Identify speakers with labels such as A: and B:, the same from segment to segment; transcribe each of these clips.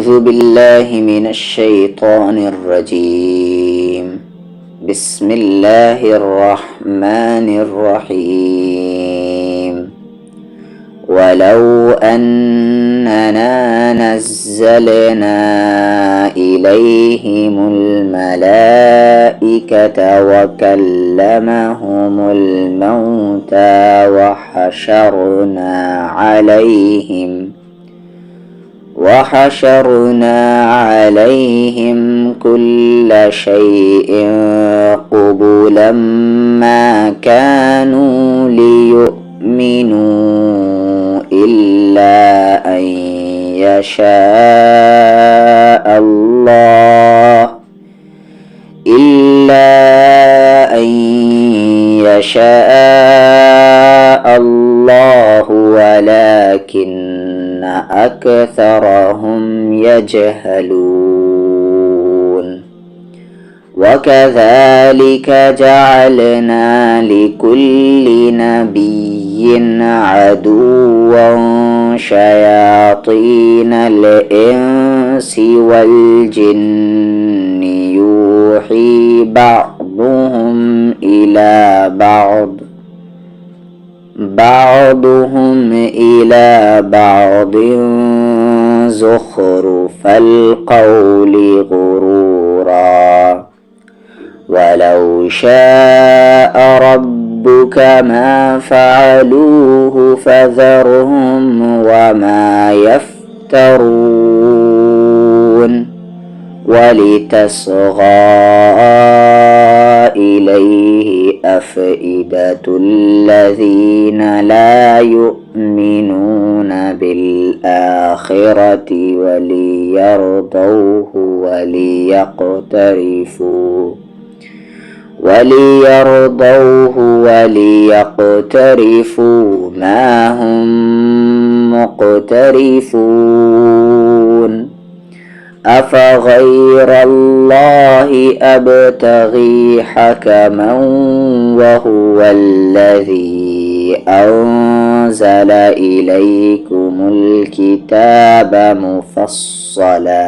A: أعوذ بالله من الشيطان الرجيم. بسم الله الرحمن الرحيم. ولو أننا نزلنا إليهم الملائكة وكلمهم الموتى وحشرنا عليهم كل شيء قبلا ما كانوا ليؤمنوا إلا أن يشاء الله ولكن أكثرهم يجهلون. وكذلك جعلنا لكل نبي عدوا شياطين الإنس والجن يوحي بعضهم إلى بعض زخرف القول غرورا. ولو شاء ربك ما فعلوه فذرهم وما يفترون. ولتصغى إليه أفئدة الذين لا يؤمنون بالآخرة وليرضوه وليقترفوا ما هم مقترفون. أفغير الله أبتغي حكما وهو الذي أنزل إليكم الكتاب مفصلا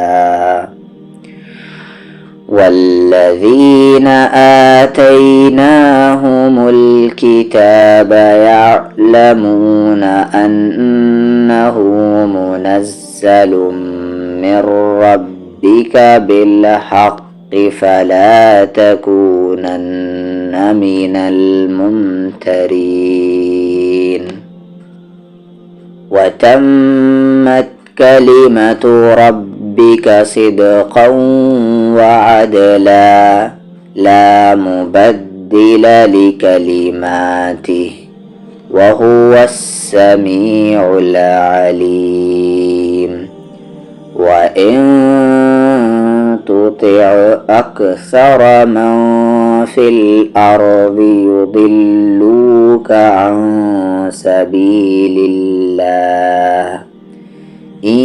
A: والذين آتيناهم الكتاب يعلمون أنه منزل من ربك بالحق فلا تكونن من الممترين. وتمت كلمة ربك صدقا وعدلا لا مبدل لكلماته وهو السميع العليم. وإن تطع أكثر من في الأرض يضلوك عن سبيل الله إن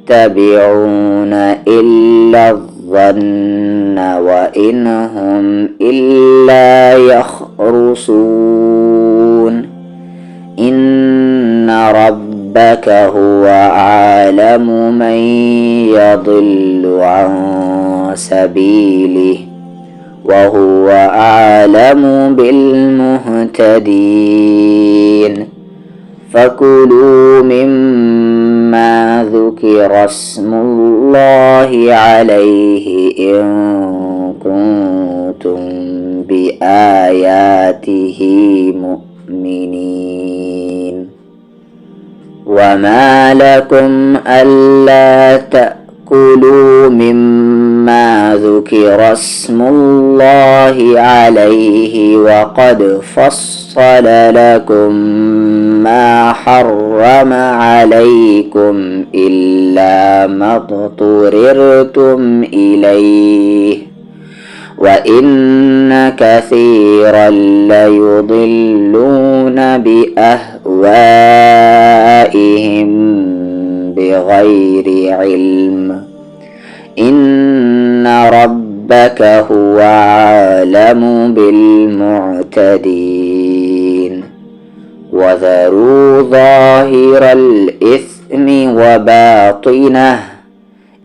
A: يتبعون إلا الظن وإن هم إلا يخرصون. إن ربك هو أعلم من يضل عن سبيله وهو أعلم بالمهتدين. فكلوا مما ذكر اسم الله عليه إن كنتم بآياته مؤمنين. وما لكم ألا تأكلوا مما ذكر اسم الله عليه وقد فصل لكم ما حرم عليكم إلا ما اضطررتم إليه وإن كثيرا ليضلون بأهوائهم بغير علم. إن ربك هو أعلم بالمعتدين. وذروا ظاهر الإثم الإثم وباطنه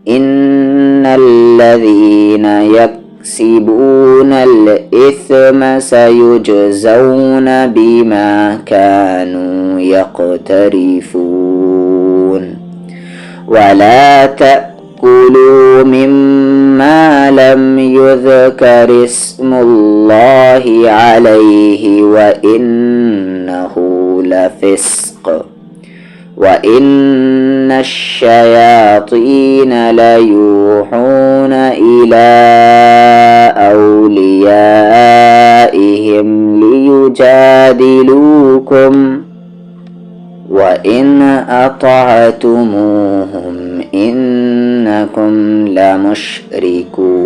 A: إن الذين يكسبون الإثم سيجزون بما كانوا يقترفون ولا تأكلوا مما لم يذكر اسم الله عليه وإنه لفسق وإن الشياطين ليوحون إلى أوليائهم ليجادلوكم وإن أطعتموهم إنكم لمشركون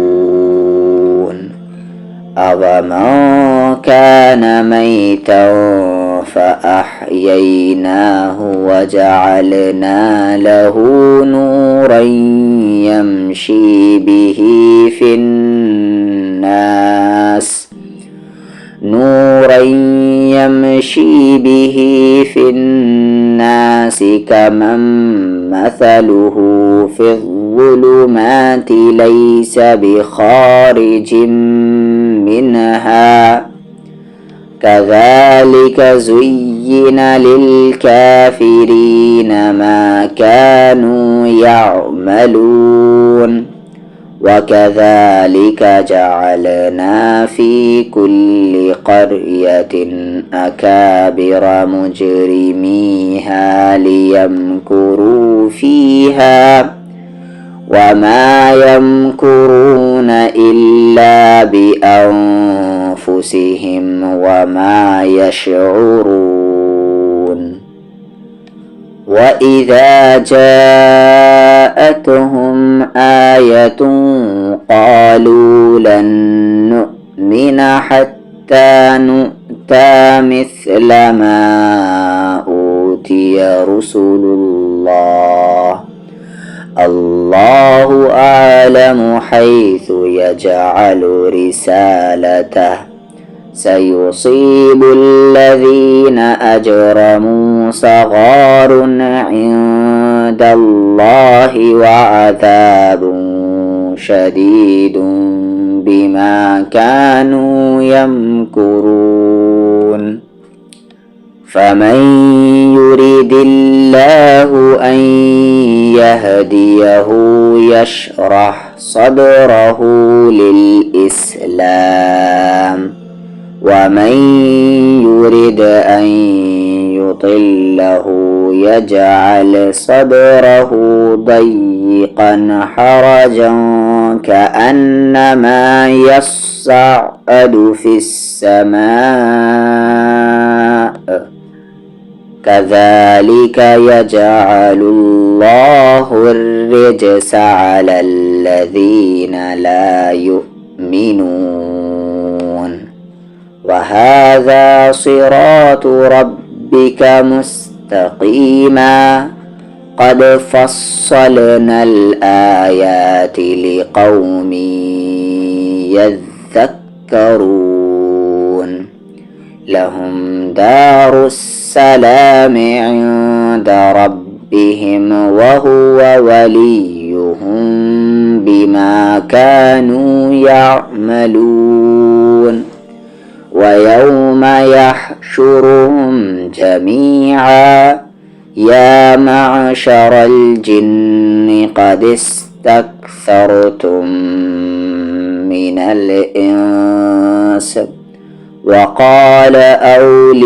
A: أومن كان ميتا فأحييناه وجعلنا له نورا يمشي به في الناس كمن مثله في الظلمات ليس بخارج منها كذلك زين للكافرين ما كانوا يعملون وكذلك جعلنا في كل قرية أكابر مجرميها ليمكروا فيها وما يمكرون إلا بأنفسهم وما يشعرون وإذا جاءتهم آية قالوا لن نؤمن حتى نؤتى مثل ما أوتي رسل الله أعلم حيث يجعل رسالته سيصيب الذين أجرموا صغار عند الله وعذاب شديد بما كانوا يمكرون فمن يريد الله أن يهديه يشرح صدره للإسلام ومن يرد أن يضله يجعل صدره ضيقا حرجا كأنما يصعد في السماء كذلك يجعل الله الرجس على الذين لا يؤمنون وهذا صراط ربك مستقيما قد فصلنا الآيات لقوم يذكرون لهم دار السلام عند ربهم وهو وليهم بما كانوا يعملون ويوم يحشرهم جميعا يا معشر الجن قد استكثرتم من الإنس وقال أولياؤهم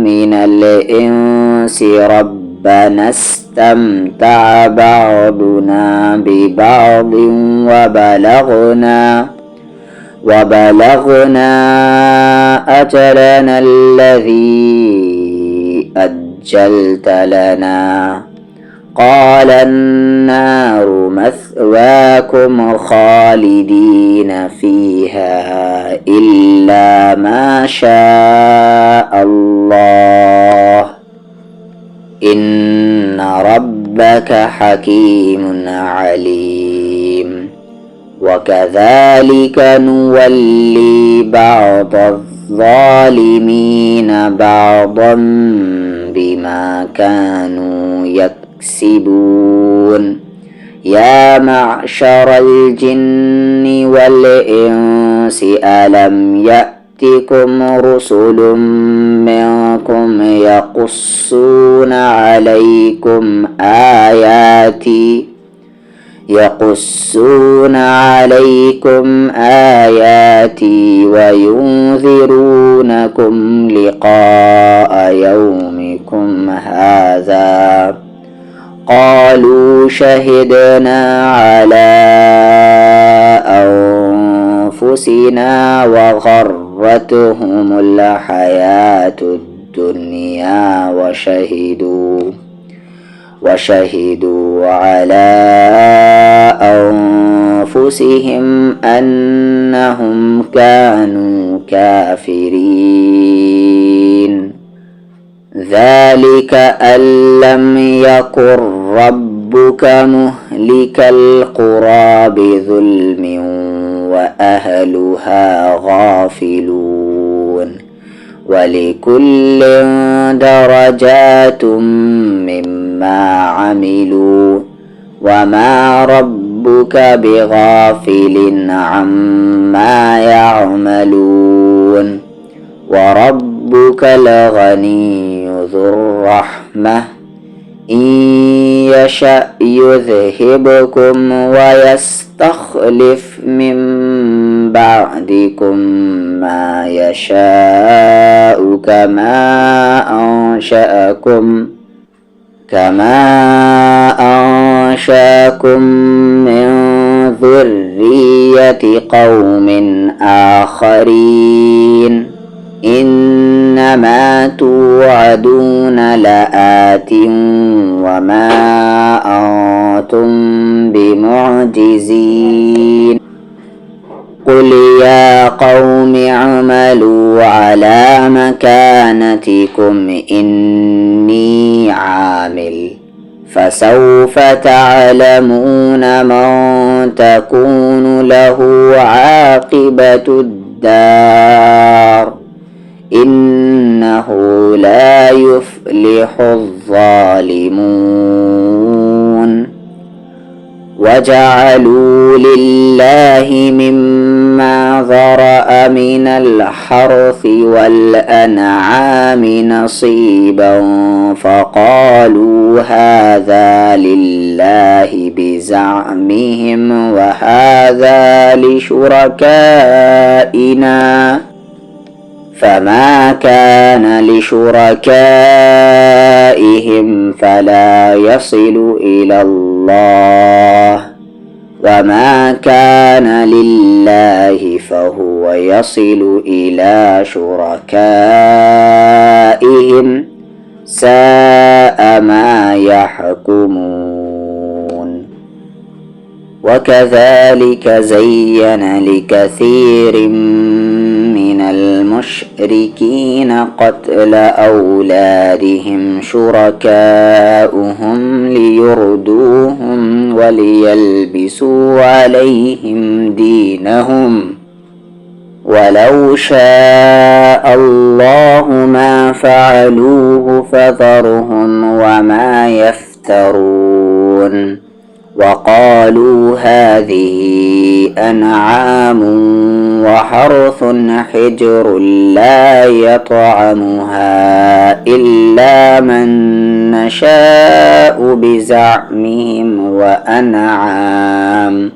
A: من الإنس ربنا استمتع بعضنا ببعض وبلغنا أجلنا الذي أجلت لنا قال النار مثواكم خالدين فيها إلا ما شاء الله إن ربك حكيم عليم وكذلك نولي بعض الظالمين بعضا بما كانوا يكسبون يا معشر الجن والإنس ألم يأتكم رسل منكم يقصون عليكم آياتي وينذرونكم لقاء يومكم هذا قالوا شهدنا على أنفسنا وغرتهم الحياة الدنيا وشهدوا على أنفسهم أنهم كانوا كافرين ذلك أن لم يكن ربك مهلك القرى بظلم وأهلها غافلون ولكل درجات مما عملوا وما ربك بغافل عما يعملون وربك الغني ذو الرحمة إن يشأ يذهبكم ويستخلف من بعدكم ما يشاء كما أنشأكم من ذرية قوم آخرين إنما توعدون لآت وما أنتم بمعجزين قل يا قوم اعملوا على مكانتكم إني عامل فسوف تعلمون من تكون له عاقبة الدار إنه لا يفلح الظالمون وجعلوا لله مما ذرأ من الحرث والأنعام نصيبا فقالوا هذا لله بزعمهم وهذا لشركائنا فما كان لشركائهم فلا يصل إلى الله وما كان لله فهو يصل إلى شركائهم ساء ما يحكمون وكذلك زين لكثير من المشركين قتل أولادهم شركاؤهم ليردوهم وليلبسوا عليهم دينهم ولو شاء الله ما فعلوه فذرهم وما يفترون وقالوا هذه أنعام وحرث حجر لا يطعمها إلا من نشاء بزعمهم وأنعام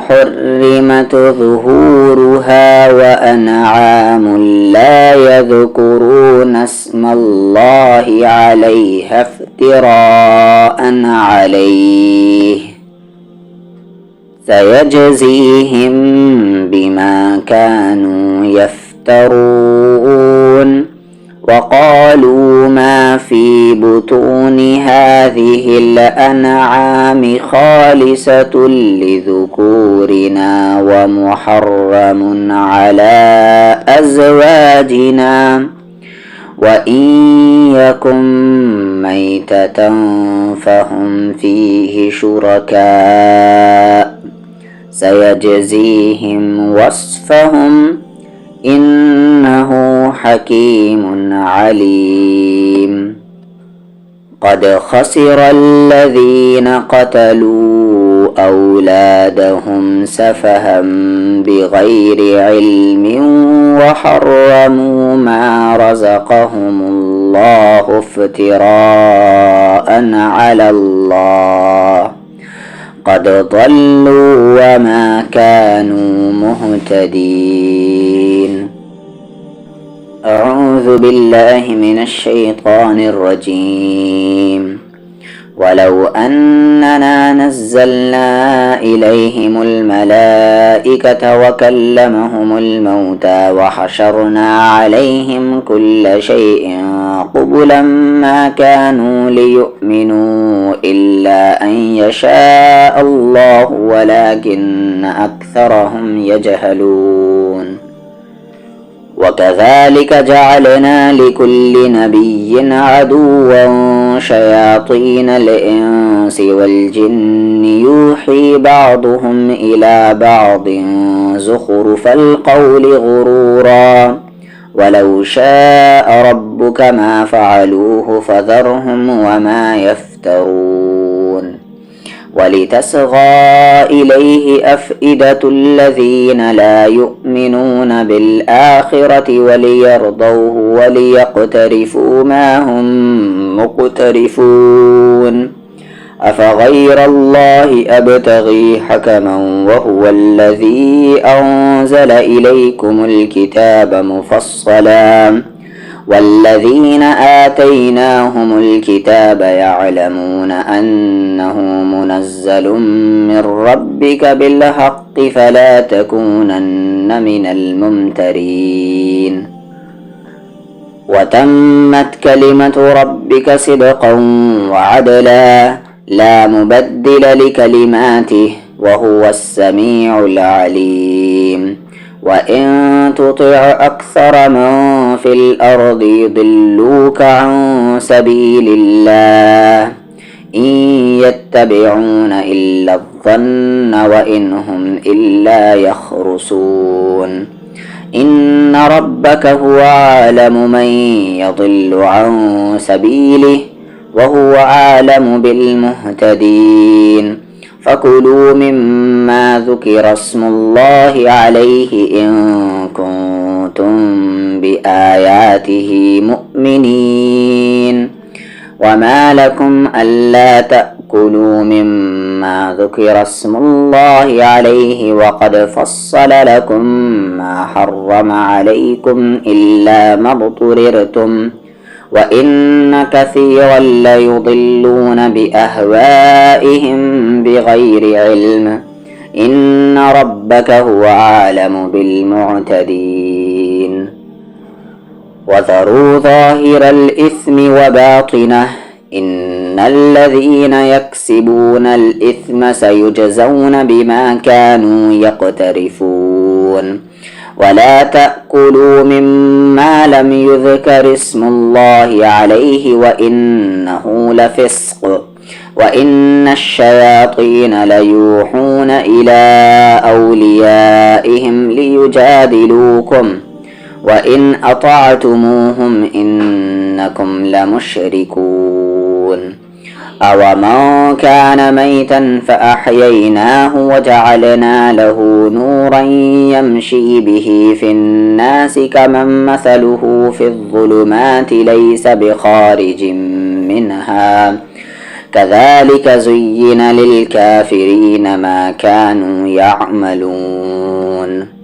A: حرمت ظهورها وأنعام لا يذكرون اسم الله عليها افتراء عليه سيجزيهم بما كانوا يفترون وقالوا ما في بطون هذه الأنعام خالصة لذكورنا ومحرم على أزواجنا وإن يكن ميتة فهم فيه شركاء سيجزيهم وصفهم إنه حكيم عليم. قد خسر الذين قتلوا أولادهم سفها بغير علم وحرموا ما رزقهم الله افتراء على الله. قد ضلوا وما كانوا مهتدين. أعوذ بالله من الشيطان الرجيم. ولو أننا نزلنا إليهم الملائكة وكلمهم الموتى وحشرنا عليهم كل شيء قبلا ما كانوا ليؤمنوا إلا أن يشاء الله ولكن أكثرهم يجهلون. وكذلك جعلنا لكل نبي عدوا شياطين الإنس والجن يوحي بعضهم إلى بعض زخرف القول غرورا ولو شاء ربك ما فعلوه فذرهم وما يفترون. ولتصغى إليه أفئدة الذين لا يؤمنون بالآخرة وليرضوه وليقترفوا ما هم مقترفون. أفغير الله أبتغي حكما وهو الذي أنزل إليكم الكتاب مفصلا والذين آتيناهم الكتاب يعلمون أنه منزل من ربك بالحق فلا تكونن من الممترين. وتمت كلمة ربك صدقا وعدلا لا مبدل لكلماته وهو السميع العليم. وإن تطع أكثر من في الأرض يضلوك عن سبيل الله إن يتبعون إلا الظن وإن هم إلا يخرصون. إن ربك هو أعلم من يضل عن سبيله وهو أعلم بالمهتدين. فكلوا مما ذكر اسم الله عليه إن كنتم بآياته مؤمنين. وما لكم ألا تأكلوا مما ذكر اسم الله عليه وقد فصل لكم ما حرم عليكم إلا ما اضطررتم وإن كثيرا ليضلون بأهوائهم بغير علم. إن ربك هو أعلم بالمعتدين. وذروا ظاهر الإثم وباطنه إن الذين يكسبون الإثم سيجزون بما كانوا يقترفون. ولا تأكلوا مما لم يذكر اسم الله عليه وإنه لفسق وإن الشياطين ليوحون إلى أوليائهم ليجادلوكم وإن أطعتموهم إنكم لمشركون. أومن كان ميتا فأحييناه وجعلنا له نورا يمشي به في الناس كمن مثله في الظلمات ليس بخارج منها كذلك زين للكافرين ما كانوا يعملون.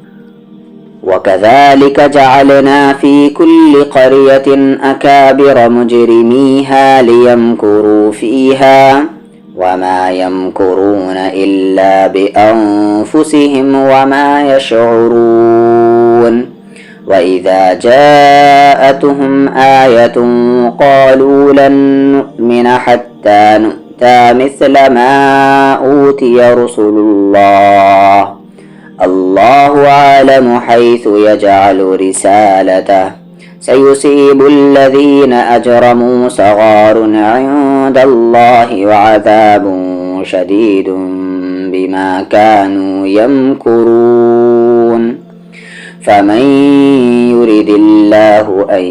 A: وكذلك جعلنا في كل قرية أكابر مجرميها ليمكروا فيها وما يمكرون إلا بأنفسهم وما يشعرون. وإذا جاءتهم آية قالوا لن نؤمن حتى نؤتى مثل ما أوتي رسل الله الله أعلم حيث يجعل رسالته سيصيب الذين أجرموا صغار عند الله وعذاب شديد بما كانوا يمكرون. فمن يرد الله أن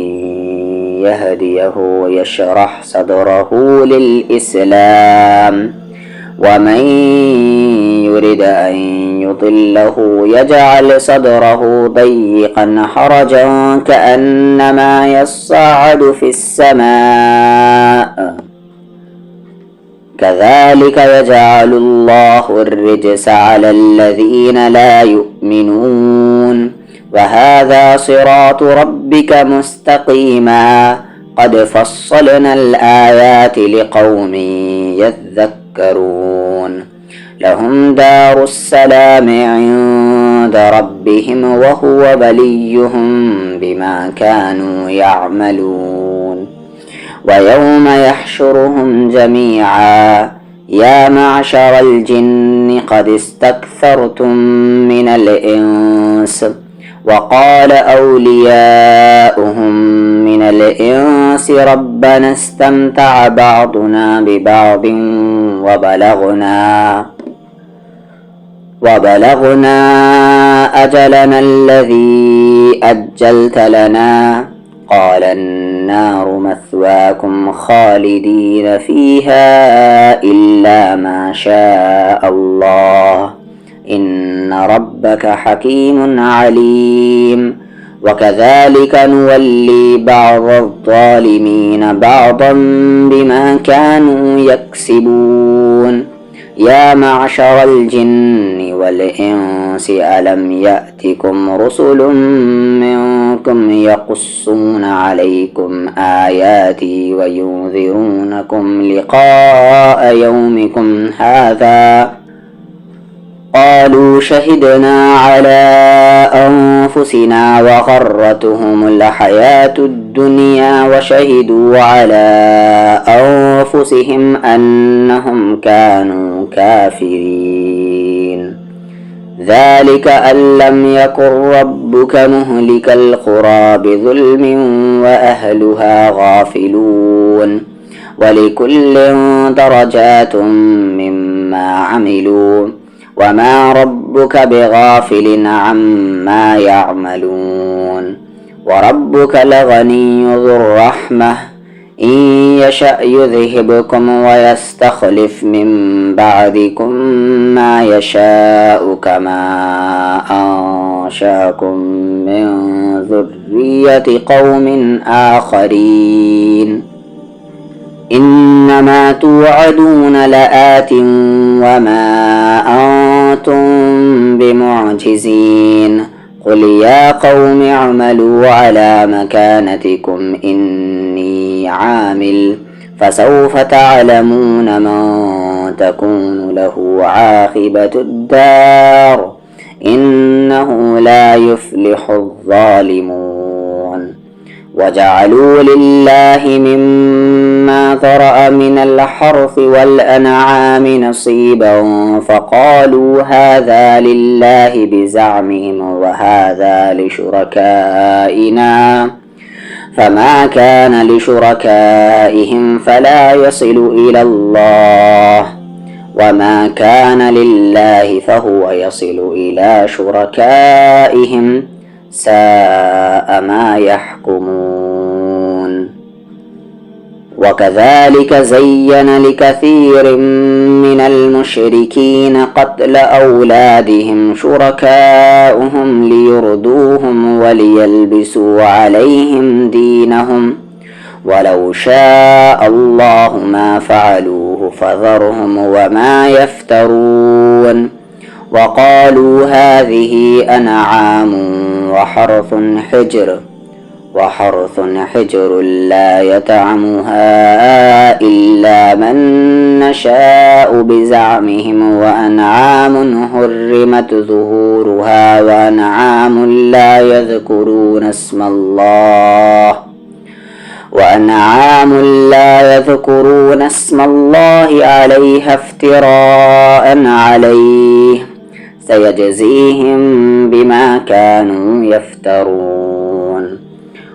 A: يهديه يشرح صدره للإسلام ومن يرد أن يضله يجعل صدره ضيقا حرجا كأنما يصعد في السماء كذلك يجعل الله الرجس على الذين لا يؤمنون وهذا صراط ربك مستقيما قد فصلنا الآيات لقوم يذكرون لهم دار السلام عند ربهم وهو وليهم بما كانوا يعملون ويوم يحشرهم جميعا يا معشر الجن قد استكثرتم من الإنس وقال أولياؤهم من الإنس ربنا استمتع بعضنا ببعض وبلغنا أجلنا الذي أجلت لنا قال النار مثواكم خالدين فيها إلا ما شاء الله إن ربك حكيم عليم وكذلك نولي بعض الظالمين بعضا بما كانوا يكسبون يا معشر الجن والإنس ألم يأتكم رسل منكم يقصون عليكم آياتي وينذرونكم لقاء يومكم هذا قالوا شهدنا على أنفسنا وغرتهم الحياة الدنيا وشهدوا على أنفسهم أنهم كانوا كافرين ذلك أن لم يكن ربك مهلك القرى بظلم وأهلها غافلون ولكل درجات مما عملوا وما ربك بغافل عما يعملون وربك لغني ذو الرحمة إن يشأ يذهبكم ويستخلف من بعدكم ما يشاء كما أنشأكم من ذرية قوم آخرين إنما توعدون لآت وما أنتم بمعجزين قل يا قوم اعملوا على مكانتكم إني عامل فسوف تعلمون من تكون له عاقبة الدار إنه لا يفلح الظالمون وجعلوا لله مما ذرأ من الحرث والأنعام نصيبا فقالوا هذا لله بزعمهم وهذا لشركائنا فما كان لشركائهم فلا يصل إلى الله وما كان لله فهو يصل إلى شركائهم ساء ما يحكمون وكذلك زين لكثير من المشركين قتل أولادهم شركاؤهم ليردوهم وليلبسوا عليهم دينهم ولو شاء الله ما فعلوه فذرهم وما يفترون وقالوا هذه أنعام وحرث حجر لا يطعمها إلا من نشاء بزعمهم وأنعام حرمت ظهورها وأنعام لا يذكرون اسم الله عليها افتراء عليه سيجزيهم بما كانوا يفترون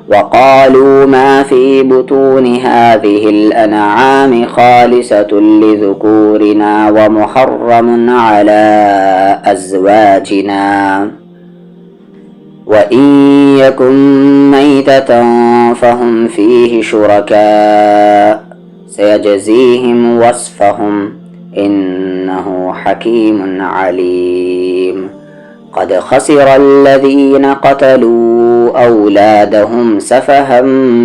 A: وقالوا ما في بطون هذه الأنعام خالصة لذكورنا ومحرم على أزواجنا وإن يكن ميتة فهم فيه شركاء سيجزيهم وصفهم إنه حكيم عليم. قد خسر الذين قتلوا أولادهم سفها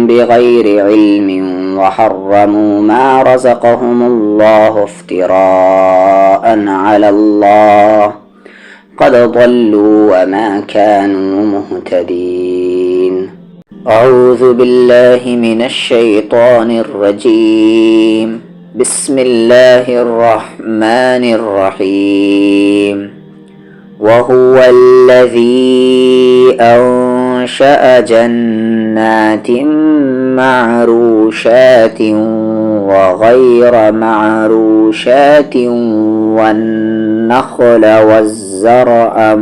A: بغير علم وحرموا ما رزقهم الله افتراء على الله قد ضلوا وما كانوا مهتدين. أعوذ بالله من الشيطان الرجيم. بسم الله الرحمن الرحيم. وهو الذي أنشأ جنات معروشات وغير معروشات والنخل والزرع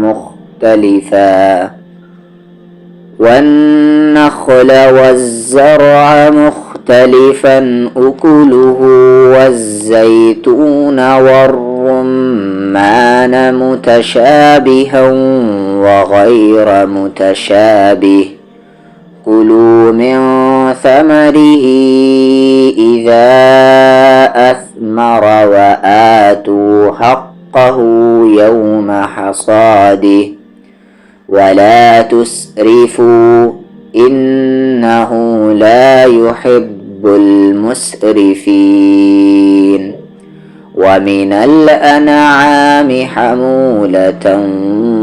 A: مختلفا أكله والزيتون والرمان متشابها وغير متشابه كلوا من ثمره إذا أثمر وآتوا حقه يوم حصاده ولا تسرفوا إنه لا يحب المسرفين. ومن الأنعام حمولة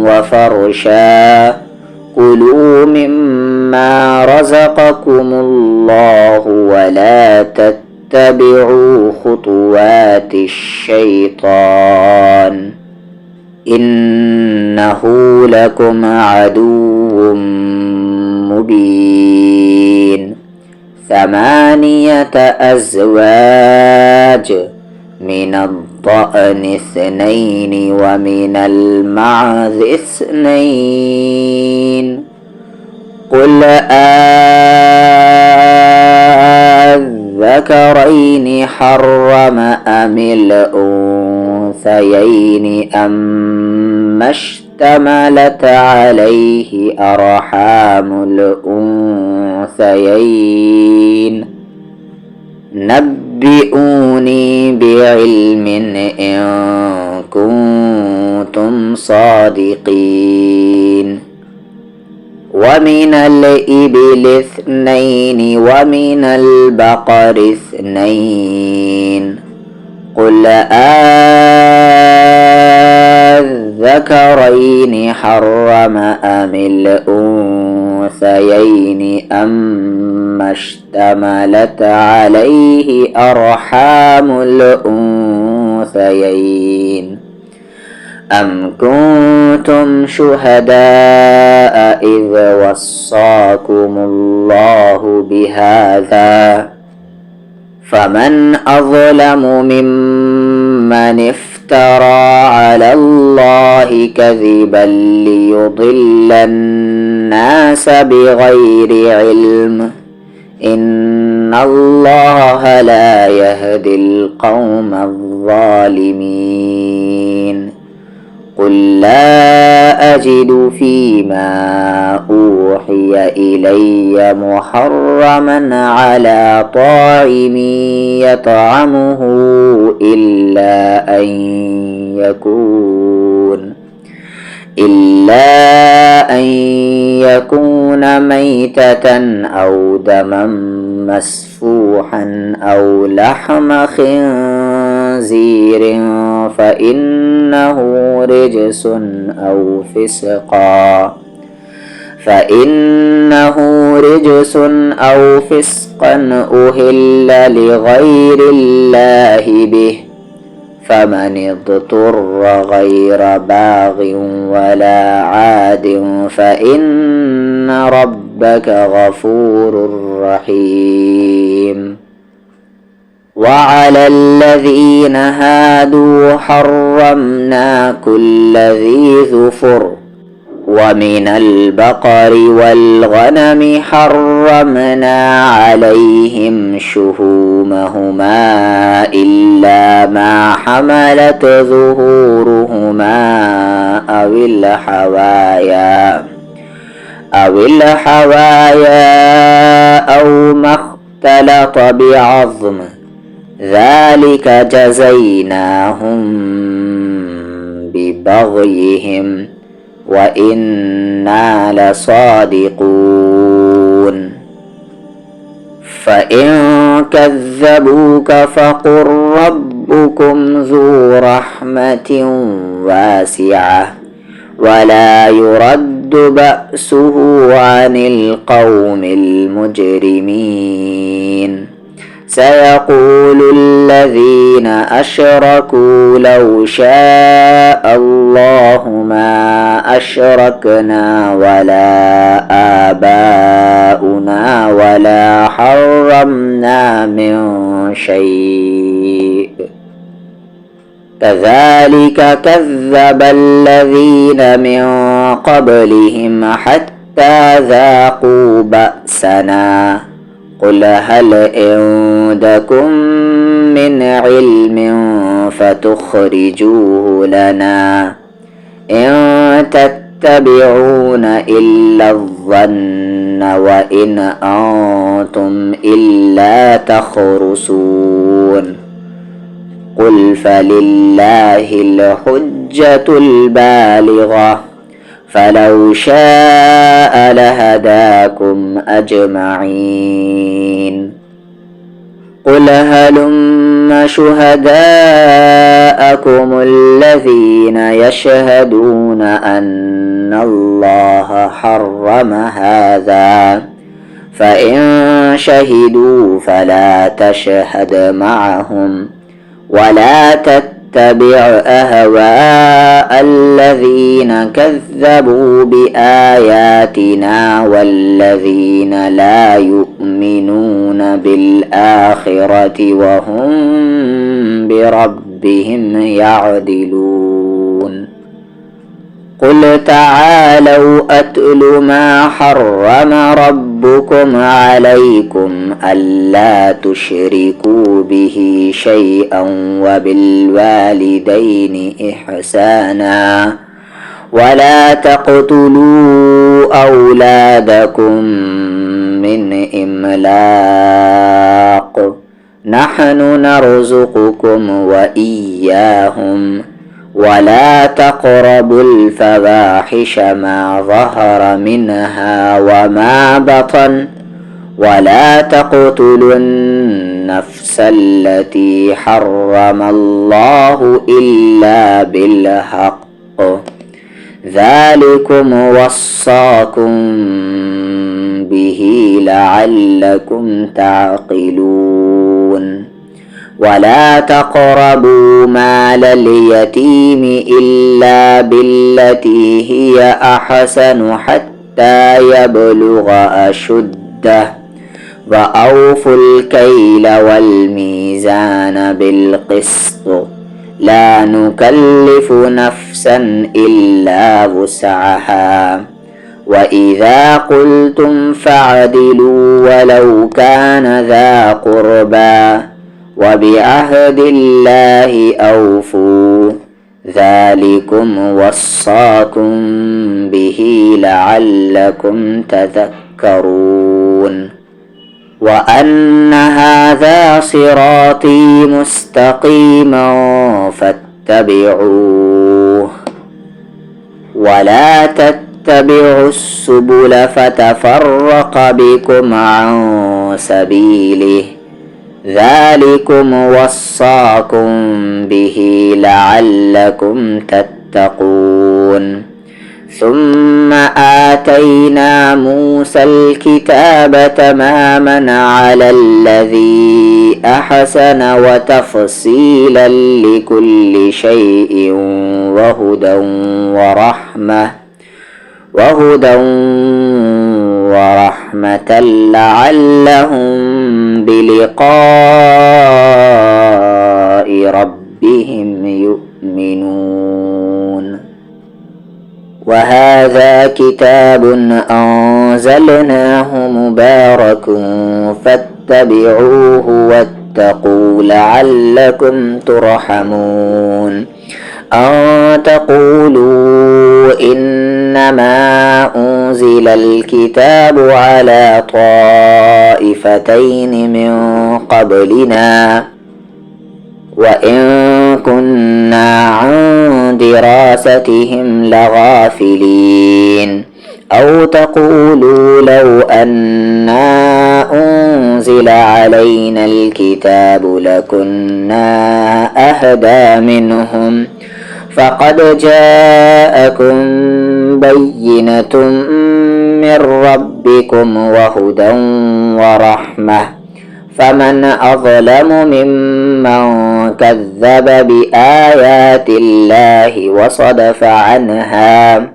A: وفرشا كلوا مما رزقكم الله ولا تتبعوا خطوات الشيطان إنه لكم عدو مبين. 8 أزواج من الضأن 2 ومن المعز 2 قل أذكرين حرم أم الأنثيين أما اشتملت عليه أرحام الأنثيين نبئوني بعلم إن كنتم صادقين. ومن الإبل 2 ومن البقر 2 قل أذكرين حرم أم الأنثيين أما اشتملت عليه أرحام الأنثيين أم كنتم شهداء إذ وصاكم الله بهذا فمن أظلم ممن افترى على الله كذبا ليضل الناس بغير علم إن الله لا يهدي القوم الظالمين. قل لا أجد فيما أوحي إلي محرما على طاعم يطعمه إلا أن يكون ميتة أو دما مسفوحا أو لحم خنزير فإنه رجس أو فسقا أهل لغير الله به فمن اضطر غير باغ ولا عاد فإن ربك غفور رحيم. وعلى الذين هادوا حرمنا كل ذي ظفر ومن البقر والغنم حرمنا عليهم شحومهما إلا ما حملت ظهورهما أو الحوايا أو ما اختلط بعظم ذلك جزيناهم ببغيهم وإنا لصادقون فإن كذبوك فقل ربكم ذو رحمة واسعة ولا يرد بأسه عن القوم المجرمين سيقول الذين أشركوا لو شاء الله ما أشركنا ولا آباؤنا ولا حرمنا من شيء كذلك كذب الذين من قبلهم حتى ذاقوا بأسنا قل هل عندكم من علم فتخرجوه لنا إن تتبعون إلا الظن وإن أنتم إلا تخرصون قل فلله الحجة البالغة فلو شاء لهداكم أجمعين قل هلم شهداءكم الذين يشهدون أن الله حرم هذا فإن شهدوا فلا تشهد معهم ولا تتبع أهواء الذين كذبوا بآياتنا والذين لا يؤمنون بالآخرة وهم بربهم يعدلون قل تعالوا أتل ما حرم ربكم عليكم ألا تشركوا به شيئا وبالوالدين إحسانا ولا تقتلوا أولادكم من إملاق نحن نرزقكم وإياهم ولا تقربوا الفواحش ما ظهر منها وما بطن ولا تقتلوا النفس التي حرم الله إلا بالحق ذلكم وصاكم به لعلكم تعقلون ولا تقربوا مال اليتيم إلا بالتي هي أحسن حتى يبلغ أشده وأوفوا الكيل والميزان بالقسط لا نكلف نفسا إلا وسعها وإذا قلتم فاعدلوا ولو كان ذا قربى وبعهد الله أوفوا ذلكم وصاكم به لعلكم تذكرون وأن هذا صراطي مستقيما فاتبعوه ولا تتبعوا السبل فتفرق بكم عن سبيله ذلكم وصاكم به لعلكم تتقون ثم آتينا موسى الكتاب تماما على الذي أحسن وتفصيلا لكل شيء وهدى ورحمة لعلهم بلقاء ربهم يؤمنون وهذا كتاب أنزلناه مبارك فاتبعوه واتقوا لعلكم ترحمون أن تقولوا إنما أنزل الكتاب على طائفتين من قبلنا وإن كنا عن دراستهم لغافلين أو تقولوا لو أنا أنزل علينا الكتاب لكنا أهدى منهم فقد جاءكم بينة من ربكم وهدى ورحمة فمن أظلم ممن كذب بآيات الله وصدف عنها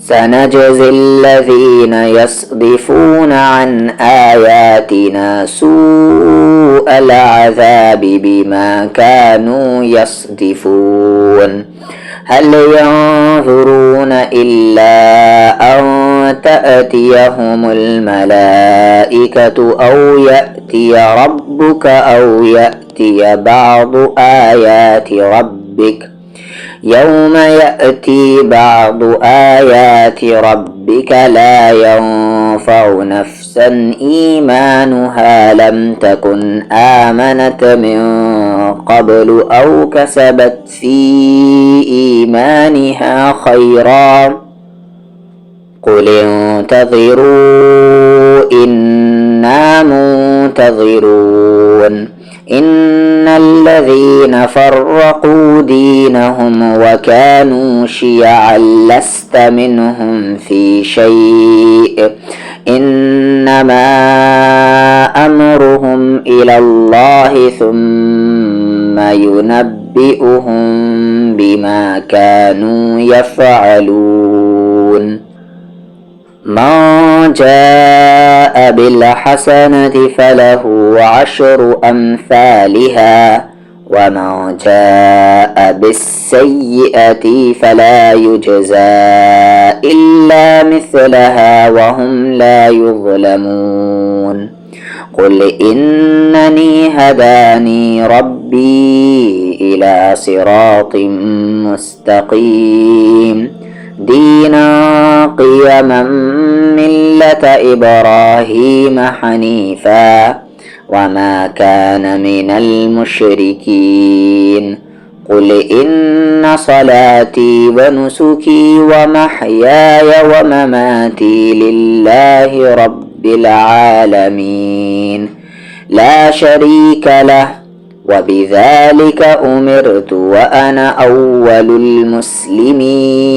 A: سنجزي الذين يصدفون عن آياتنا سوء العذاب بما كانوا يصدفون هل ينظرون إلا أن تأتيهم الملائكة أو يأتي ربك أو يأتي بعض آيات ربك يوم يأتي بعض آيات ربك لا ينفع نفسا إيمانها لم تكن آمنت من قبل أو كسبت في إيمانها خيرا قل انتظروا إنا منتظرون إن الذين فرقوا دينهم وكانوا شيعا لست منهم في شيء إنما أمرهم إلى الله ثم ينبئهم بما كانوا يفعلون من جاء بالحسنة فله 10 أمثالها ومن جاء بالسيئة فلا يجزى إلا مثلها وهم لا يظلمون قل إنني هداني ربي إلى صراط مستقيم دينا قيما ملة إبراهيم حنيفا وما كان من المشركين قل إن صلاتي ونسكي ومحياي ومماتي لله رب العالمين لا شريك له وبذلك أمرت وأنا أول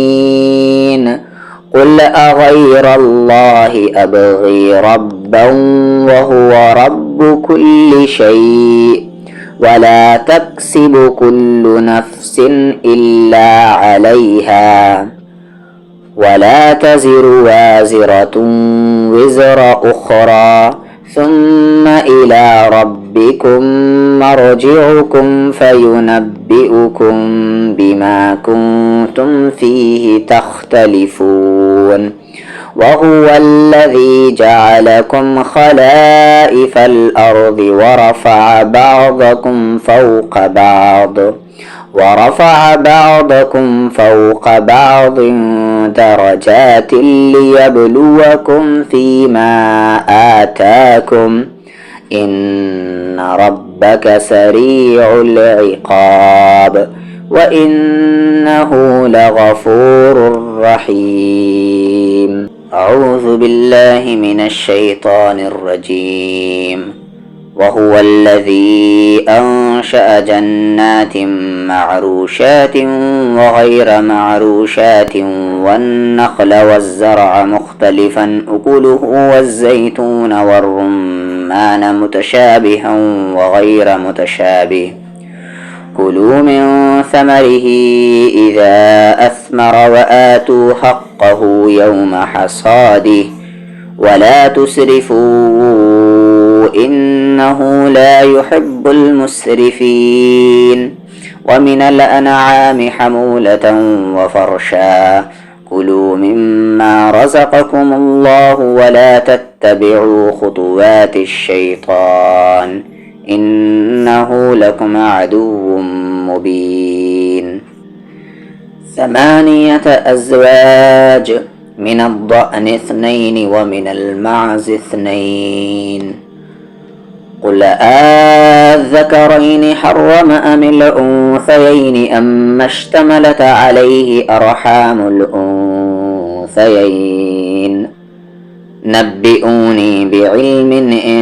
A: المسلمين قل أغير الله أبغي ربا وهو رب كل شيء ولا تكسب كل نفس إلا عليها ولا تزر وازرة وزر أخرى ثم إلى ربكم مرجعكم فينبئكم بما كنتم فيه تختلفون وهو الذي جعلكم خلائف الأرض ورفع بعضكم فوق بعض درجات ليبلوكم فيما آتاكم إن ربك سريع العقاب وإنه لغفور رحيم أعوذ بالله من الشيطان الرجيم وهو الذي أنشأ جنات معروشات وغير معروشات والنخل والزرع مختلفا أكله والزيتون والرمان متشابها وغير متشابه كلوا من ثمره إذا أثمر وآتوا حقه يوم حصاده ولا تسرفوا إنه لا يحب المسرفين ومن الأنعام حمولة وفرشا كلوا مما رزقكم الله ولا تتبعوا خطوات الشيطان إنه لكم عدو مبين 8 أزواج، من الضأن 2 ومن المعز 2. قل آذكرين حرم أم الأنثيين أما اشتملت عليه أرحام الأنثيين نبئوني بعلم إن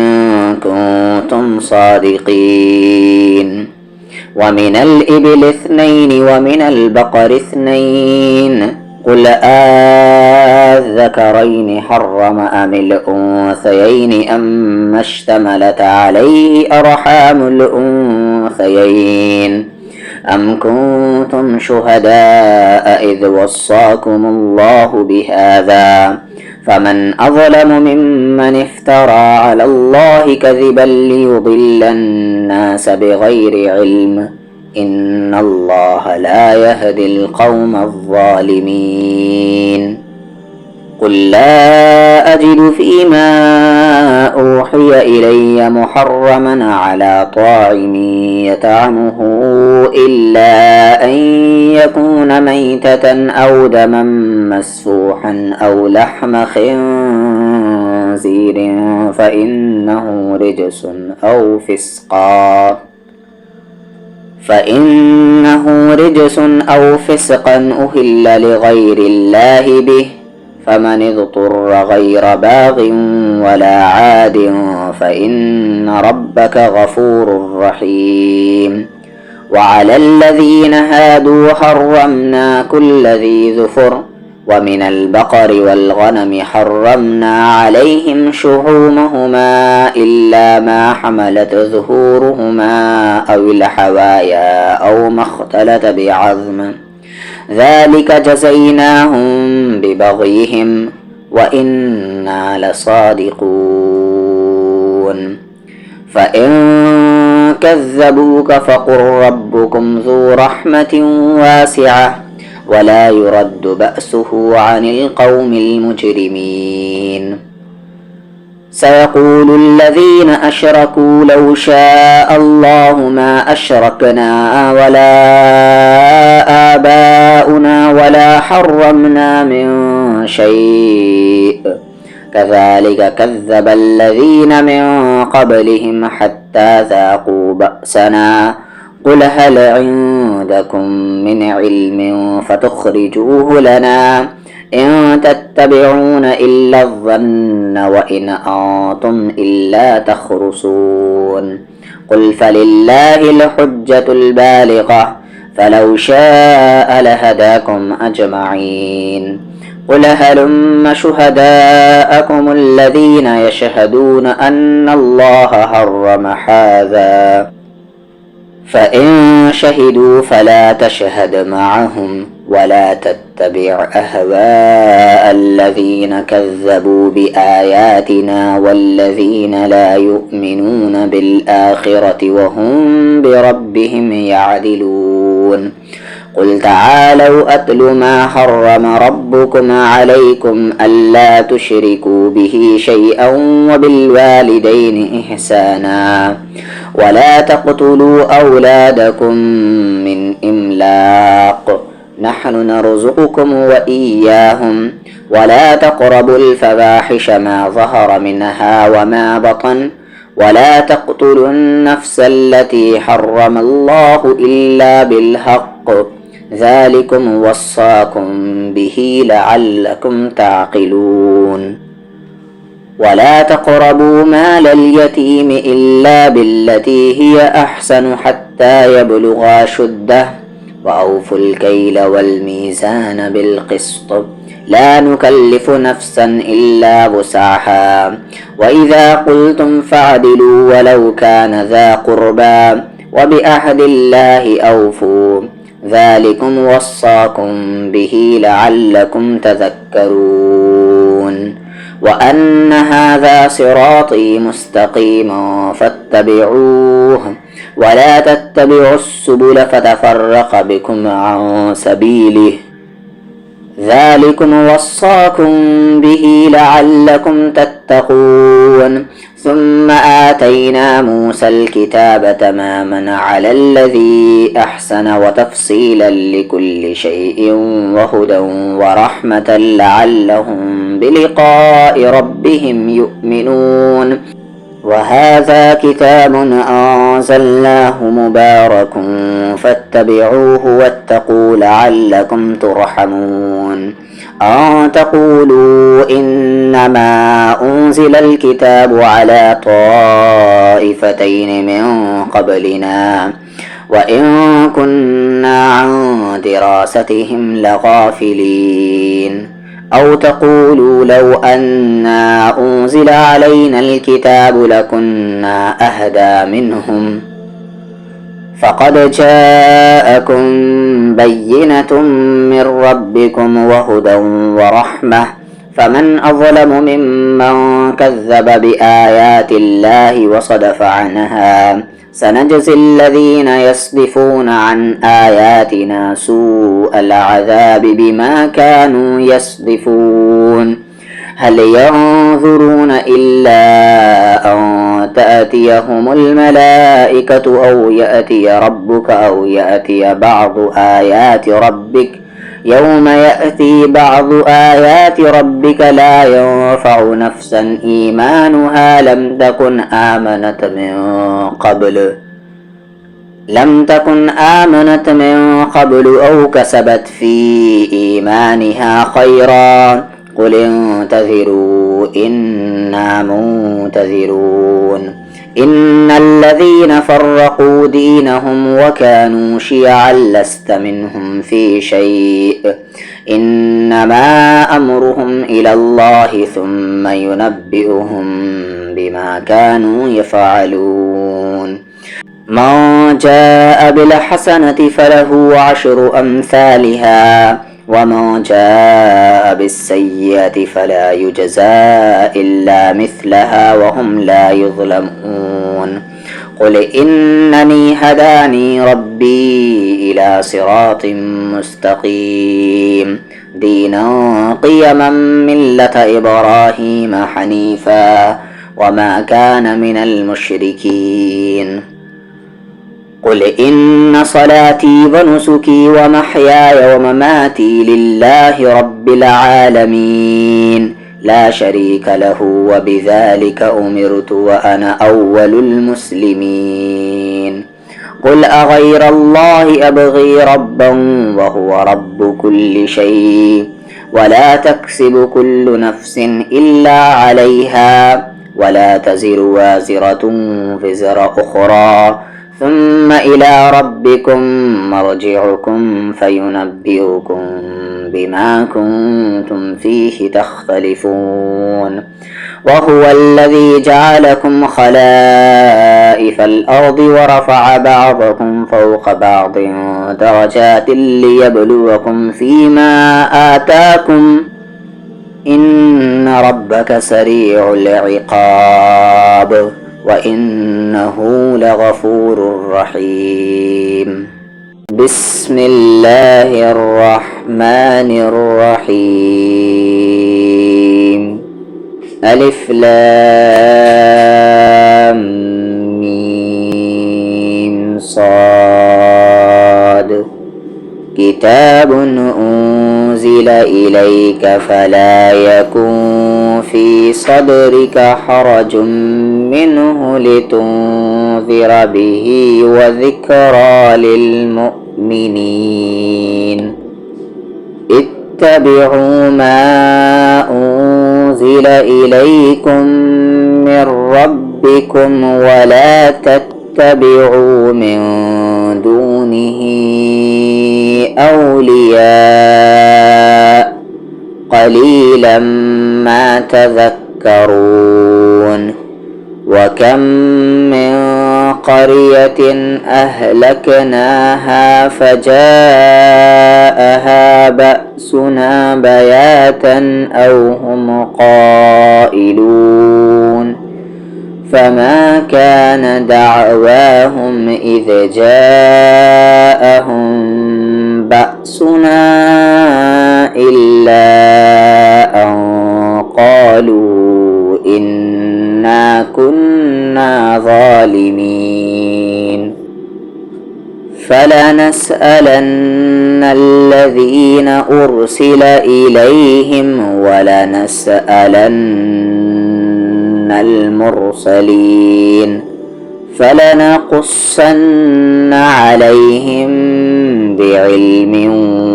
A: كنتم صادقين. ومن الإبل 2 ومن البقر 2. قل آذكرين حرم أم الأنثيين أما اشتملت عليه أرحام الأنثيين أم كنتم شهداء إذ وصاكم الله بهذا فمن أظلم ممن افترى على الله كذبا ليضل الناس بغير علم إن الله لا يهدي القوم الظالمين. قل لا أجد فيما أوحي إلي محرما على طاعم يطعمه إلا أن يكون ميتة أو دما مسفوحا أو لحم خنزير فإنه رجس أو فسقا أهل لغير الله به فمن اضطر غير باغ ولا عاد فإن ربك غفور رحيم. وعلى الذين هادوا حرمنا كل ذي ظفر ومن البقر والغنم حرمنا عليهم شحومهما إلا ما حملت ظهورهما أو الحوايا أو ما اختلط بعظم ذلك جزيناهم ببغيهم وإنا لصادقون. فإن كذبوك فقل ربكم ذو رحمة واسعة ولا يرد بأسه عن القوم المجرمين. سيقول الذين أشركوا لو شاء الله ما أشركنا ولا آباؤنا ولا حرمنا من شيء كذلك كذب الذين من قبلهم حتى ذاقوا بأسنا قل هل عندكم من علم فتخرجوه لنا إن تتبعون إلا الظن وإن أنتم إلا تخرصون. قل فلله الحجة البالغة فلو شاء لهداكم أجمعين. قل هلم شهداءكم الذين يشهدون أن الله حرم هذا فإن شهدوا فلا تشهد معهم ولا تتبع أهواء الذين كذبوا بآياتنا والذين لا يؤمنون بالآخرة وهم بربهم يعدلون. قل تعالوا أتل ما حرم ربكم عليكم ألا تشركوا به شيئا وبالوالدين إحسانا ولا تقتلوا أولادكم من إملاق نحن نرزقكم وإياهم ولا تقربوا الفواحش ما ظهر منها وما بطن ولا تقتلوا النفس التي حرم الله إلا بالحق ذلكم وصاكم به لعلكم تعقلون. ولا تقربوا مال اليتيم إلا بالتي هي أحسن حتى يبلغ شده وأوفوا الكيل والميزان بالقسط لا نكلف نفسا إلا وسعها وإذا قلتم فاعدلوا ولو كان ذا قربى وبعهد الله أوفوا ذلكم وصاكم به لعلكم تذكرون. وأن هذا صراطي مستقيما فاتبعوه ولا تتبعوا السبل فتفرق بكم عن سبيله ذلكم وصاكم به لعلكم تتقون. ثم آتينا موسى الكتاب تماما على الذي أحسن وتفصيلا لكل شيء وهدى ورحمة لعلهم بلقاء ربهم يؤمنون. وهذا كتاب أنزلناه مبارك فاتبعوه واتقوا لعلكم ترحمون. أن تقولوا إنما أنزل الكتاب على طائفتين من قبلنا وإن كنا عن دراستهم لغافلين. أو تقولوا لو أنا أنزل علينا الكتاب لكنا أهدى منهم فقد جاءكم بينة من ربكم وهدى ورحمة فمن أظلم ممن كذب بآيات الله وصدف عنها. سنجزي الذين يصدفون عن آياتنا سوء العذاب بما كانوا يصدفون. هل ينظرون إلا أن تأتيهم الملائكة أو يأتي ربك أو يأتي بعض آيات ربك يوم يأتي بعض آيات ربك لا ينفع نفسا إيمانها لم تكن آمنت من قبل أو كسبت في إيمانها خيرا قل انتظروا إنا منتظرون. إن الذين فرقوا دينهم وكانوا شيعا لست منهم في شيء إنما أمرهم إلى الله ثم ينبئهم بما كانوا يفعلون. من جاء بالحسنة فله 10 أمثالها ومن جاء بالسيئة فلا يجزى إلا مثلها وهم لا يظلمون. قل إنني هداني ربي إلى صراط مستقيم دينا قيما ملة إبراهيم حنيفا وما كان من المشركين. قل إن صلاتي ونسكي ومحياي ومماتي لله رب العالمين لا شريك له وبذلك أمرت وأنا أول المسلمين. قل أغير الله أبغي ربا وهو رب كل شيء ولا تكسب كل نفس إلا عليها ولا تزر وازرة وزر أخرى ثم إلى ربكم مرجعكم فينبئكم بما كنتم فيه تختلفون. وهو الذي جعلكم خلائف الأرض ورفع بعضكم فوق بعض درجات ليبلوكم فيما آتاكم إن ربك سريع العقاب وإنه لغفور رحيم. بسم الله الرحمن الرحيم. ألف لام ميم صاد. كتاب أنزل إليك فلا يكن في صدرك حرج منه لتنذر به وذكرى للمؤمنين. اتبعوا ما أنزل إليكم من ربكم ولا تتبعوا من دونه أولياء قليلا ما تذكرون. وكم من قرية أهلكناها فجاءها بأسنا بياتا أو هم قائلون فما كان دعواهم إذ جاءهم بأسنا إلا أن قالوا إنا كنا ظالمين فلنسألن الذين أرسل إليهم ولنسألن المرسلين فلنقصن عليهم بعلم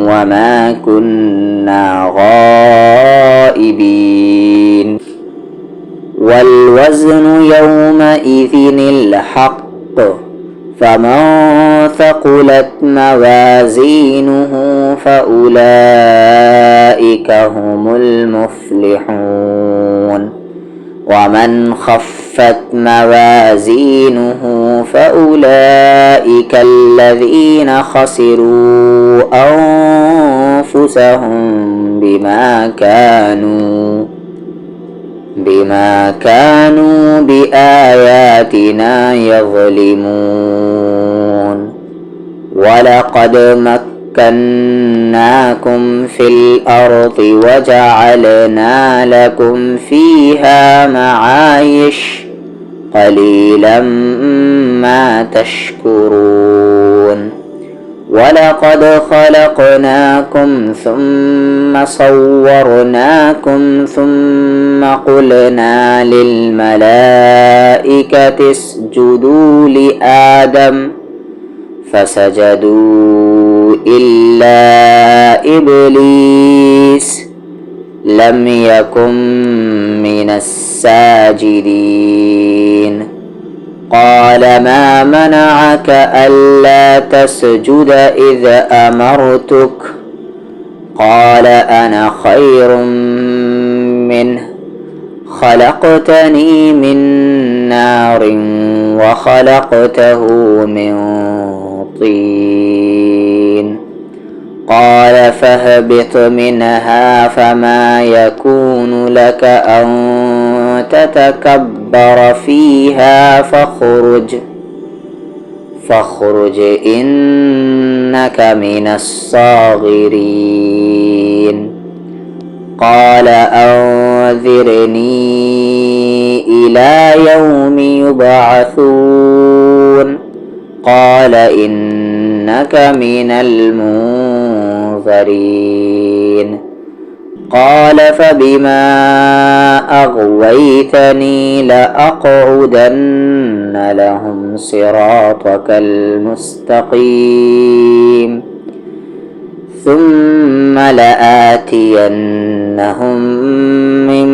A: وما كنا غائبين والوزن يومئذ الحق فمن ثقلت موازينه فأولئك هم المفلحون ومن خفت موازينه فأولئك الذين خسروا أنفسهم بما كانوا بآياتنا يظلمون ولقد مكناكم في الأرض وجعلنا لكم فيها معايش قليلا ما تشكرون ولقد خلقناكم ثم صورناكم ثم قلنا للملائكة اسجدوا لآدم فسجدوا إلا إبليس لم يكن من الساجدين قال ما منعك ألا تسجد إذ أمرتك قال أنا خير منه خلقتني من نار وخلقته من طين قال فاهبط منها فما يكون لك أن تتكبر فيها فاخرج إنك من الصاغرين قال أنذرني إلى يوم يبعثون قال إنك من المنذرين قال فبما أغويتني لأقعدن لهم صراطك المستقيم ثم لآتينهم من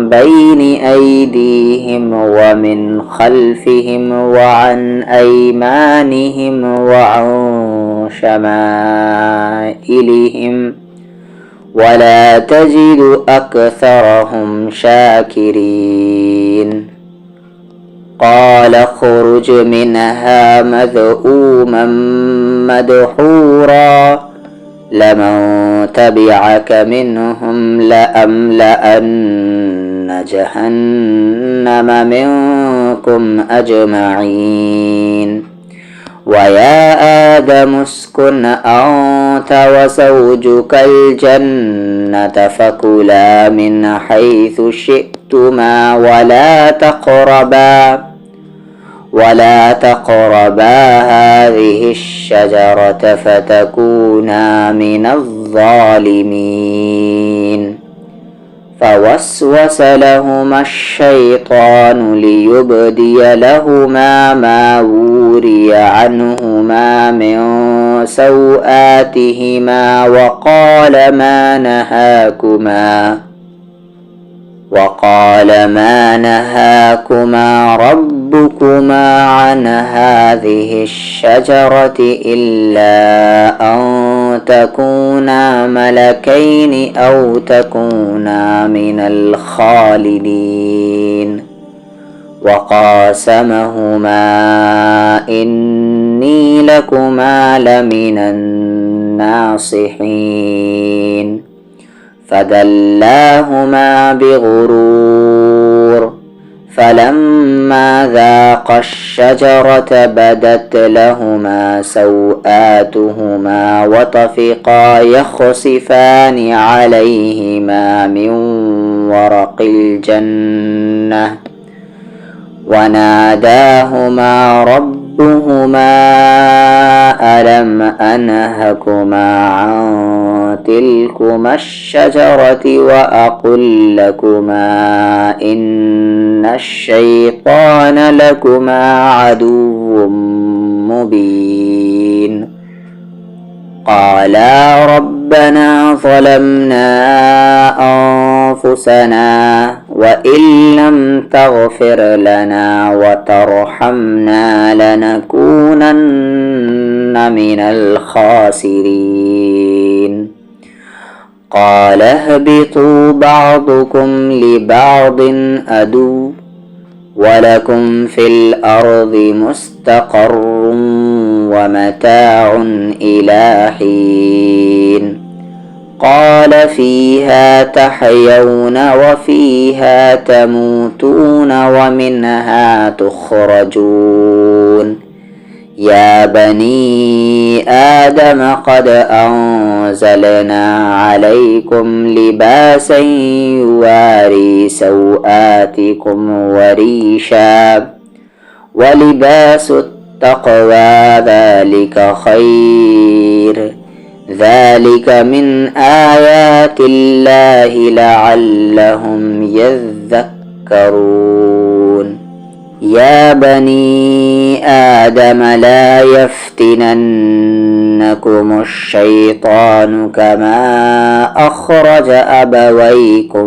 A: بين أيديهم ومن خلفهم وعن أيمانهم وعن شمائلهم ولا تجد أكثرهم شاكرين قال اخرج منها مذءوما مدحورا لمن تبعك منهم لأملأن جهنم منكم أجمعين ويا آدم اسكن أنت وزوجك الجنة فكلا من حيث شئتما ولا تقربا هذه الشجرة فتكونا من الظالمين فوسوس لهما الشيطان ليبدي لهما ما وري عنهما من سوآتهما وقال ما نهاكما ربكما عن هذه الشجرة إلا أن تكونا ملكين أو تكونا من الخالدين وقاسمهما إني لكما لمن الناصحين فدلاهما بغرور فلما ذاقا الشجرة بدت لهما سوآتهما وطفقا يخصفان عليهما من ورق الجنة وناداهما ربهما ألم أنهكما عن تلكما الشجرة وأقل لكما إن الشيطان لكما عدو مبين قالا ربنا ظلمنا أنفسنا وإن لم تغفر لنا وترحمنا لنكونن من الخاسرين قال اهبطوا بعضكم لبعض عدو ولكم في الأرض مستقر ومتاع إلى حين قال فيها تحيون وفيها تموتون ومنها تخرجون يا بني آدم قد أنزلنا عليكم لباسا يواري سوآتكم وريشا ولباس التقوى ذلك خير ذلك من آيات الله لعلهم يذكرون يا بني آدم لا يفتننكم الشيطان كما أخرج أبويكم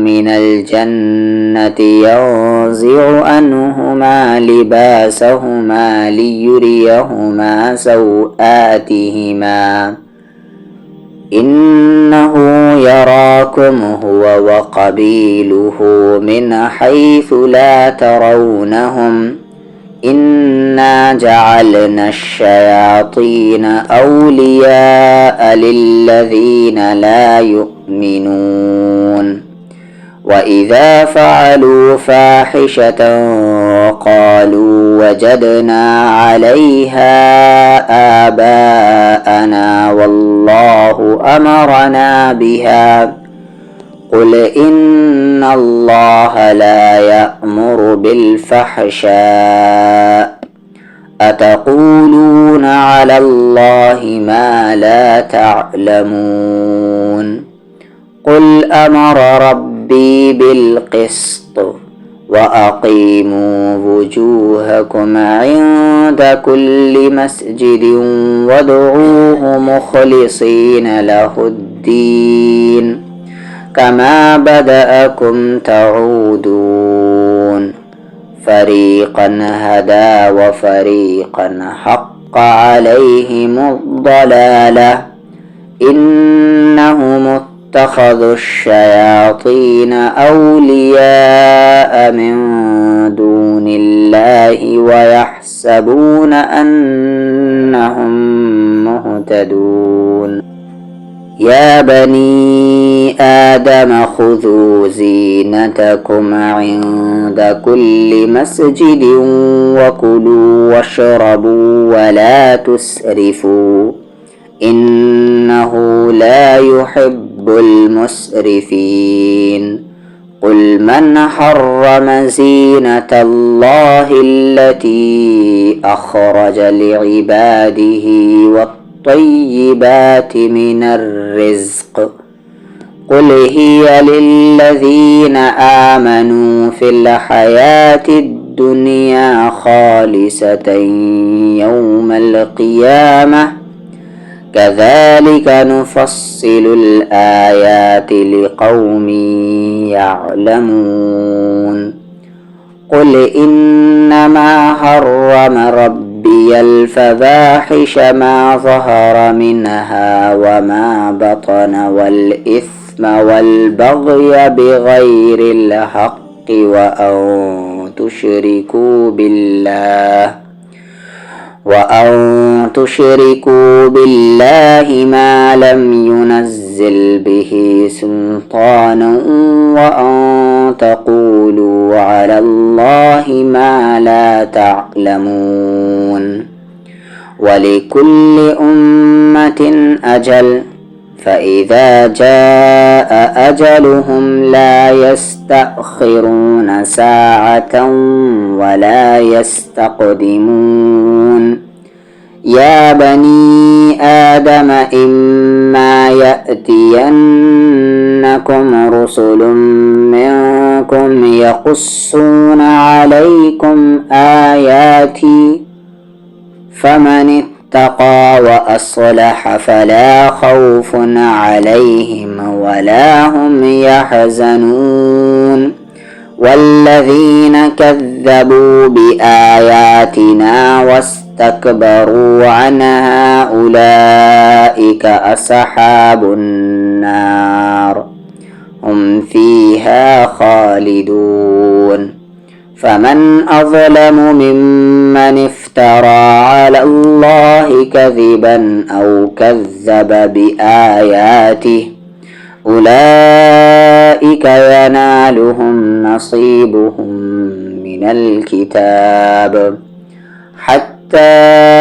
A: من الجنة ينزع عنهما لباسهما ليريهما سوآتهما إنه يراكم هو وقبيله من حيث لا ترونهم إنا جعلنا الشياطين أولياء للذين لا يؤمنون وإذا فعلوا فاحشة قالوا وجدنا عليها آباءنا والله أمرنا بها قل إن الله لا يأمر بالفحشاء أتقولون على الله ما لا تعلمون قل أمر ربي بالقسط وأقيموا وجوهكم عند كل مسجد وادعوه مخلصين له الدين كما بدأكم تعودون فريقا هدى وفريقا حق عليهم الضلالة إنهم اتخذوا الشياطين أولياء من دون الله ويحسبون أنهم مهتدون يا بني آدم خذوا زينتكم عند كل مسجد وكلوا واشربوا ولا تسرفوا إنه لا يحب المسرفين قل من حرم زينة الله التي أخرج لعباده والطيبات من الرزق قل هي للذين آمنوا في الحياة الدنيا خالصة يوم القيامة كذلك نفصل الآيات لقوم يعلمون قل إنما حرم ربي الفواحش ما ظهر منها وما بطن والإثم والبغي بغير الحق وأن تشركوا بالله ما لم ينزل به سلطانا وأن تقولوا على الله ما لا تعلمون ولكل أمة أجل فإذا جاء أجلهم لا يستأخرون ساعة ولا يستقدمون يا بني آدم إما يأتينكم رسل منكم يقصون عليكم آياتي فمن اتقى وأصلح فلا خوف عليهم ولا هم يحزنون والذين كذبوا بآياتنا واستكبروا عنها أولئك أصحاب النار هم فيها خالدون فمن أظلم ممن افترى على الله كذبا أو كذب بآياته أولئك ينالهم نصيبهم من الكتاب حتى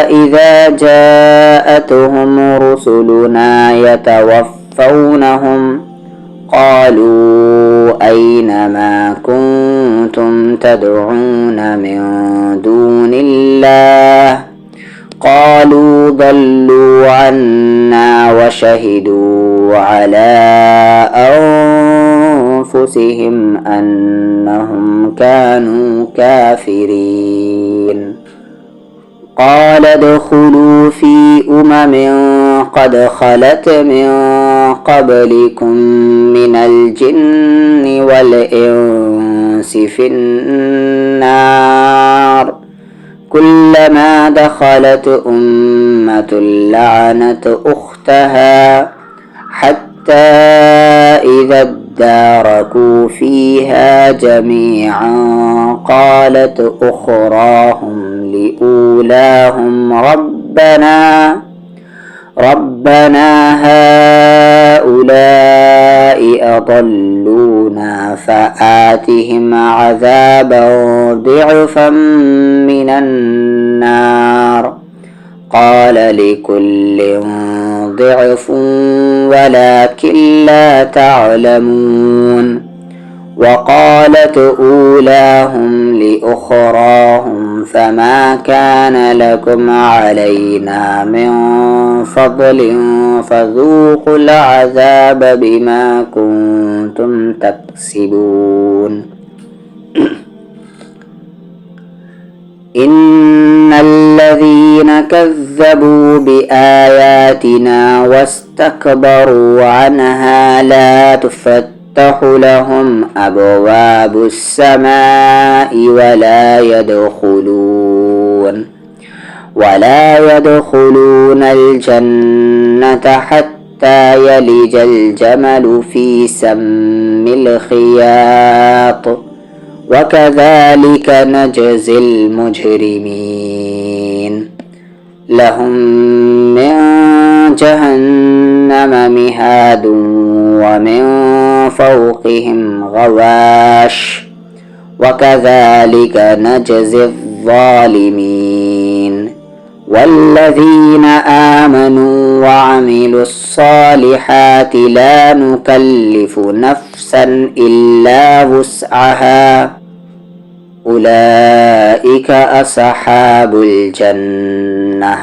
A: إذا جاءتهم رسلنا يتوفونهم قالوا أين ما كنتم تدعون من دون الله قالوا ضلوا عنا وشهدوا على أنفسهم أنهم كانوا كافرين قال ادخلوا في قد خلت من قبلكم من الجن والإنس في النار كلما دخلت أمة لعنت أختها حتى إذا اداركوا فيها جميعا قالت أخراهم لأولاهم ربنا هؤلاء أضلونا فآتهم عذابا ضعفا من النار قال لكل ضعف ولكن لا تعلمون وقالت أولاهم لأخراهم فما كان لكم علينا من فضل فذوقوا العذاب بما كنتم تكسبون إن الذين كذبوا بآياتنا واستكبروا عنها لا تفتح لهم أبواب السماء ولا يدخلون الجنة حتى يلج الجمل في سم الخياط وكذلك نجزي المجرمين لهم من جهنم مهاد ومن فوقهم غواش وكذلك نجزي الظالمين والذين آمنوا وعملوا الصالحات لا نكلف نفسا إلا وسعها أولئك أصحاب الجنة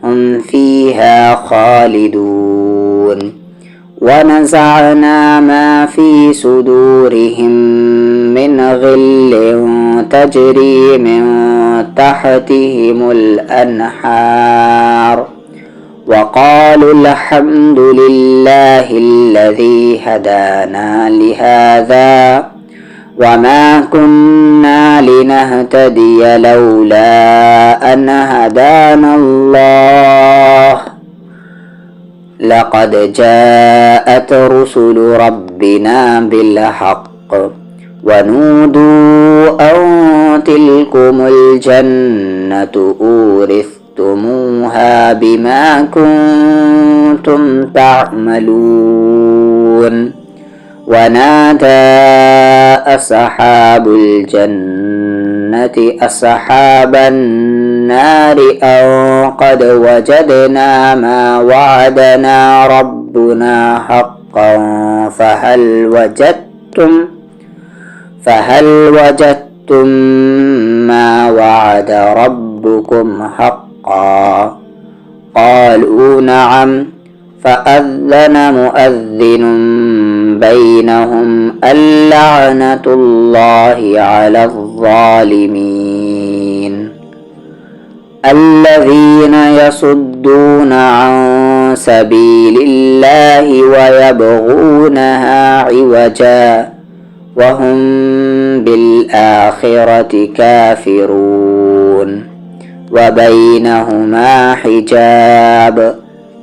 A: هم فيها خالدون ونزعنا ما في صدورهم من غل تجري من تحتهم الأنهار وقالوا الحمد لله الذي هدانا لهذا وما كنا لنهتدي لولا أن هدانا الله لقد جاءت رسل ربنا بالحق ونودوا أن تلكم الجنة أورثتموها بما كنتم تعملون ونادى أصحاب الجنة أصحاب النار أن قد وجدنا ما وعدنا ربنا ربنا حقا فهل وجدتم ما وعد ربكم حقا؟ قالوا نعم. فأذن مؤذن بينهم اللعنة الله على الظالمين. الذين يصدون عن سبيل الله ويبغونها عوجا وهم بالآخرة كافرون. وبينهما حجاب.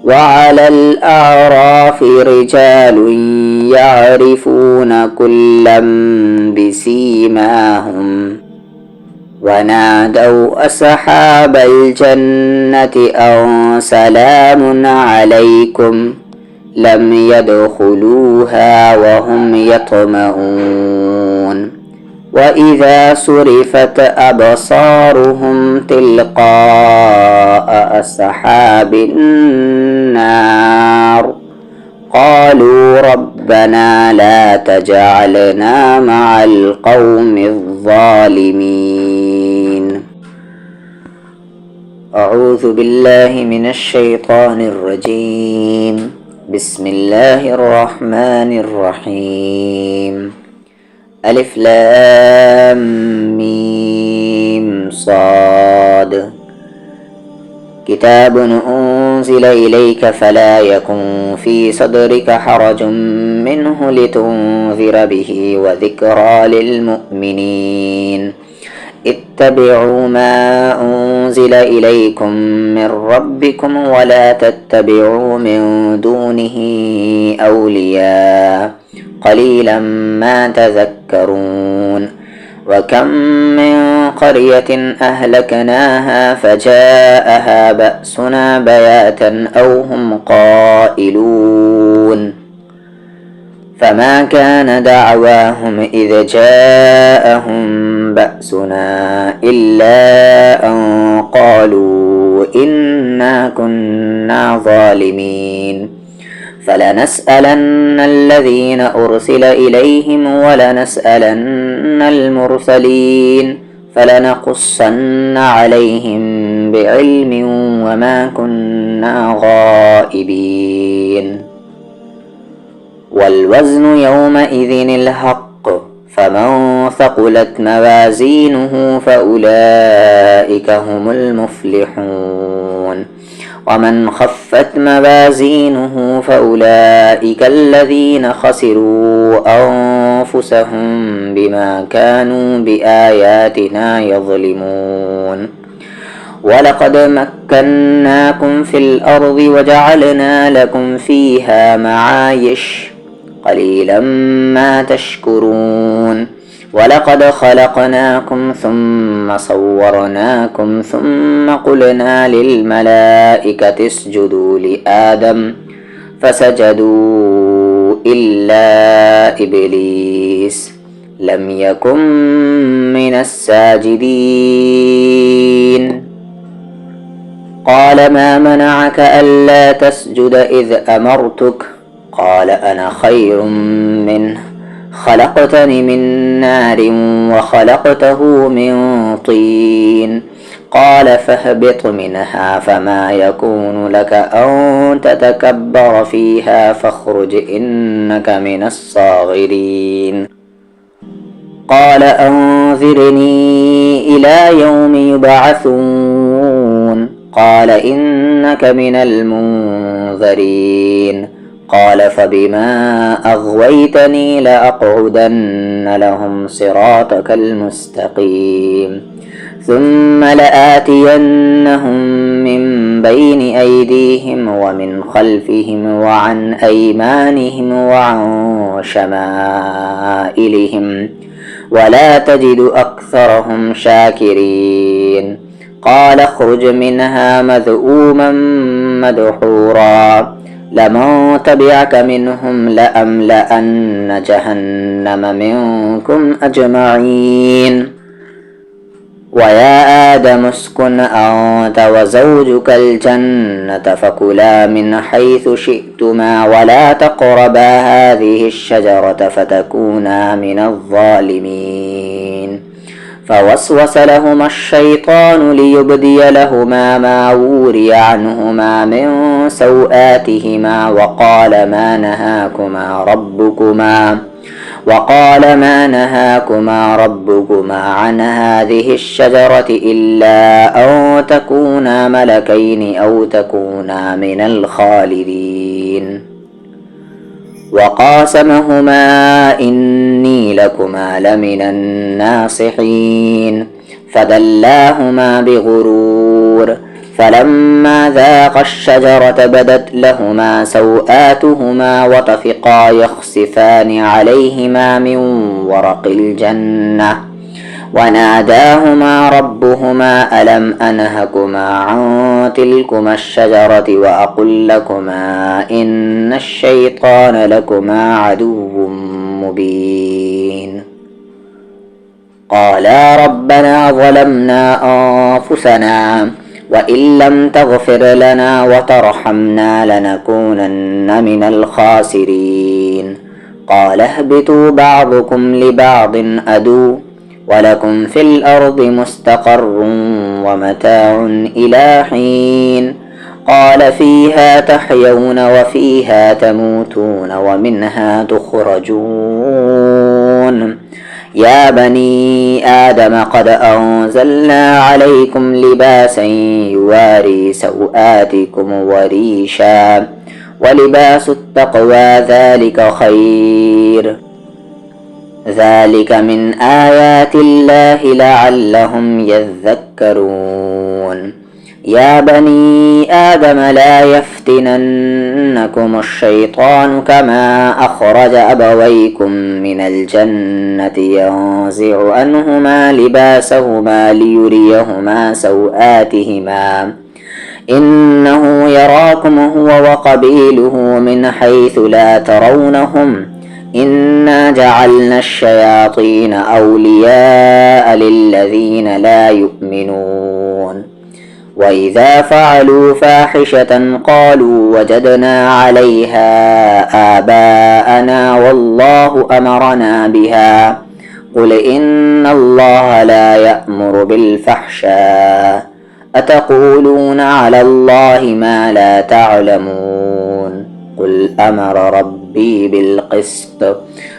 A: وعلى الأعراف رجال يعرفون كلا بسيماهم ونادوا أصحاب الجنة أن سلام عليكم لم يدخلوها وهم يطمعون. وإذا صرفت أبصارهم تلقاء أصحاب النار قالوا ربنا لا تجعلنا مع القوم الظالمين. أعوذ بالله من الشيطان الرجيم. بسم الله الرحمن الرحيم. ألف لام ميم صاد. كتاب أنزل إليك فلا يكن في صدرك حرج منه لتنذر به وذكرى للمؤمنين. اتبعوا ما أنزل إليكم من ربكم ولا تتبعوا من دونه أولياء قليلا ما تذكرون. وكم من قرية أهلكناها فجاءها بأسنا بياتا أو هم قائلون. فما كان دعواهم إذ جاءهم بأسنا إلا أن قالوا إنا كنا ظالمين. فلنسألن الذين أرسل إليهم ولنسألن المرسلين فلنقصن عليهم بعلم وما كنا غائبين. والوزن يومئذ الحق فمن ثقلت موازينه فأولئك هم المفلحون. ومن خفت موازينه فأولئك الذين خسروا أنفسهم بما كانوا بآياتنا يظلمون. ولقد مكناكم في الأرض وجعلنا لكم فيها معايش قليلا ما تشكرون. ولقد خلقناكم ثم صورناكم ثم قلنا للملائكة اسجدوا لآدم فسجدوا إلا إبليس لم يكن من الساجدين. قال ما منعك ألا تسجد إذ أمرتك؟ قال أنا خير منه خلقتني من نار وخلقته من طين. قال فاهبط منها فما يكون لك أن تتكبر فيها فاخرج إنك من الصاغرين. قال أنظرني إلى يوم يبعثون. قال إنك من المنذرين. قال فبما أغويتني لأقعدن لهم صراطك المستقيم ثم لآتينهم من بين أيديهم ومن خلفهم وعن أيمانهم وعن شمائلهم ولا تجد أكثرهم شاكرين. قال اخرج منها مذءوما مدحورا لمن تبعك منهم لأملأن جهنم منكم أجمعين. ويا آدم اسكن أنت وزوجك الجنة فكلا من حيث شئتما ولا تقربا هذه الشجرة فتكونا من الظالمين فوسوس لهما الشيطان ليبدي لهما ما وري عنهما من سوآتهما وقال ما نهاكما ربكما عن هذه الشجرة إلا أن تكونا ملكين أو تكونا من الخالدين وقاسمهما إني لكما لمن الناصحين فدلاهما بغرور فلما ذاقا الشجرة بدت لهما سوآتهما وطفقا يخصفان عليهما من ورق الجنة وناداهما ربهما ألم أنهكما عن تلكما الشجرة وأقل لكما إن الشيطان لكما عدو مبين قالا ربنا ظلمنا أنفسنا وإن لم تغفر لنا وترحمنا لنكونن من الخاسرين قال اهبطوا بعضكم لبعض عدو ولكم في الأرض مستقر ومتاع إلى حين قال فيها تحيون وفيها تموتون ومنها تخرجون يا بني آدم قد أنزلنا عليكم لباسا يواري سوآتكم وريشا ولباس التقوى ذلك خير ذلك من آيات الله لعلهم يذكرون يا بني آدم لا يفتننكم الشيطان كما أخرج أبويكم من الجنة ينزع عنهما لباسهما ليريهما سوآتهما إنه يراكم هو وقبيله من حيث لا ترونهم إنا جعلنا الشياطين أولياء للذين لا يؤمنون وإذا فعلوا فاحشة قالوا وجدنا عليها آباءنا والله أمرنا بها قل إن الله لا يأمر بالفحشاء أتقولون على الله ما لا تعلمون قل أمر ربي بالقسط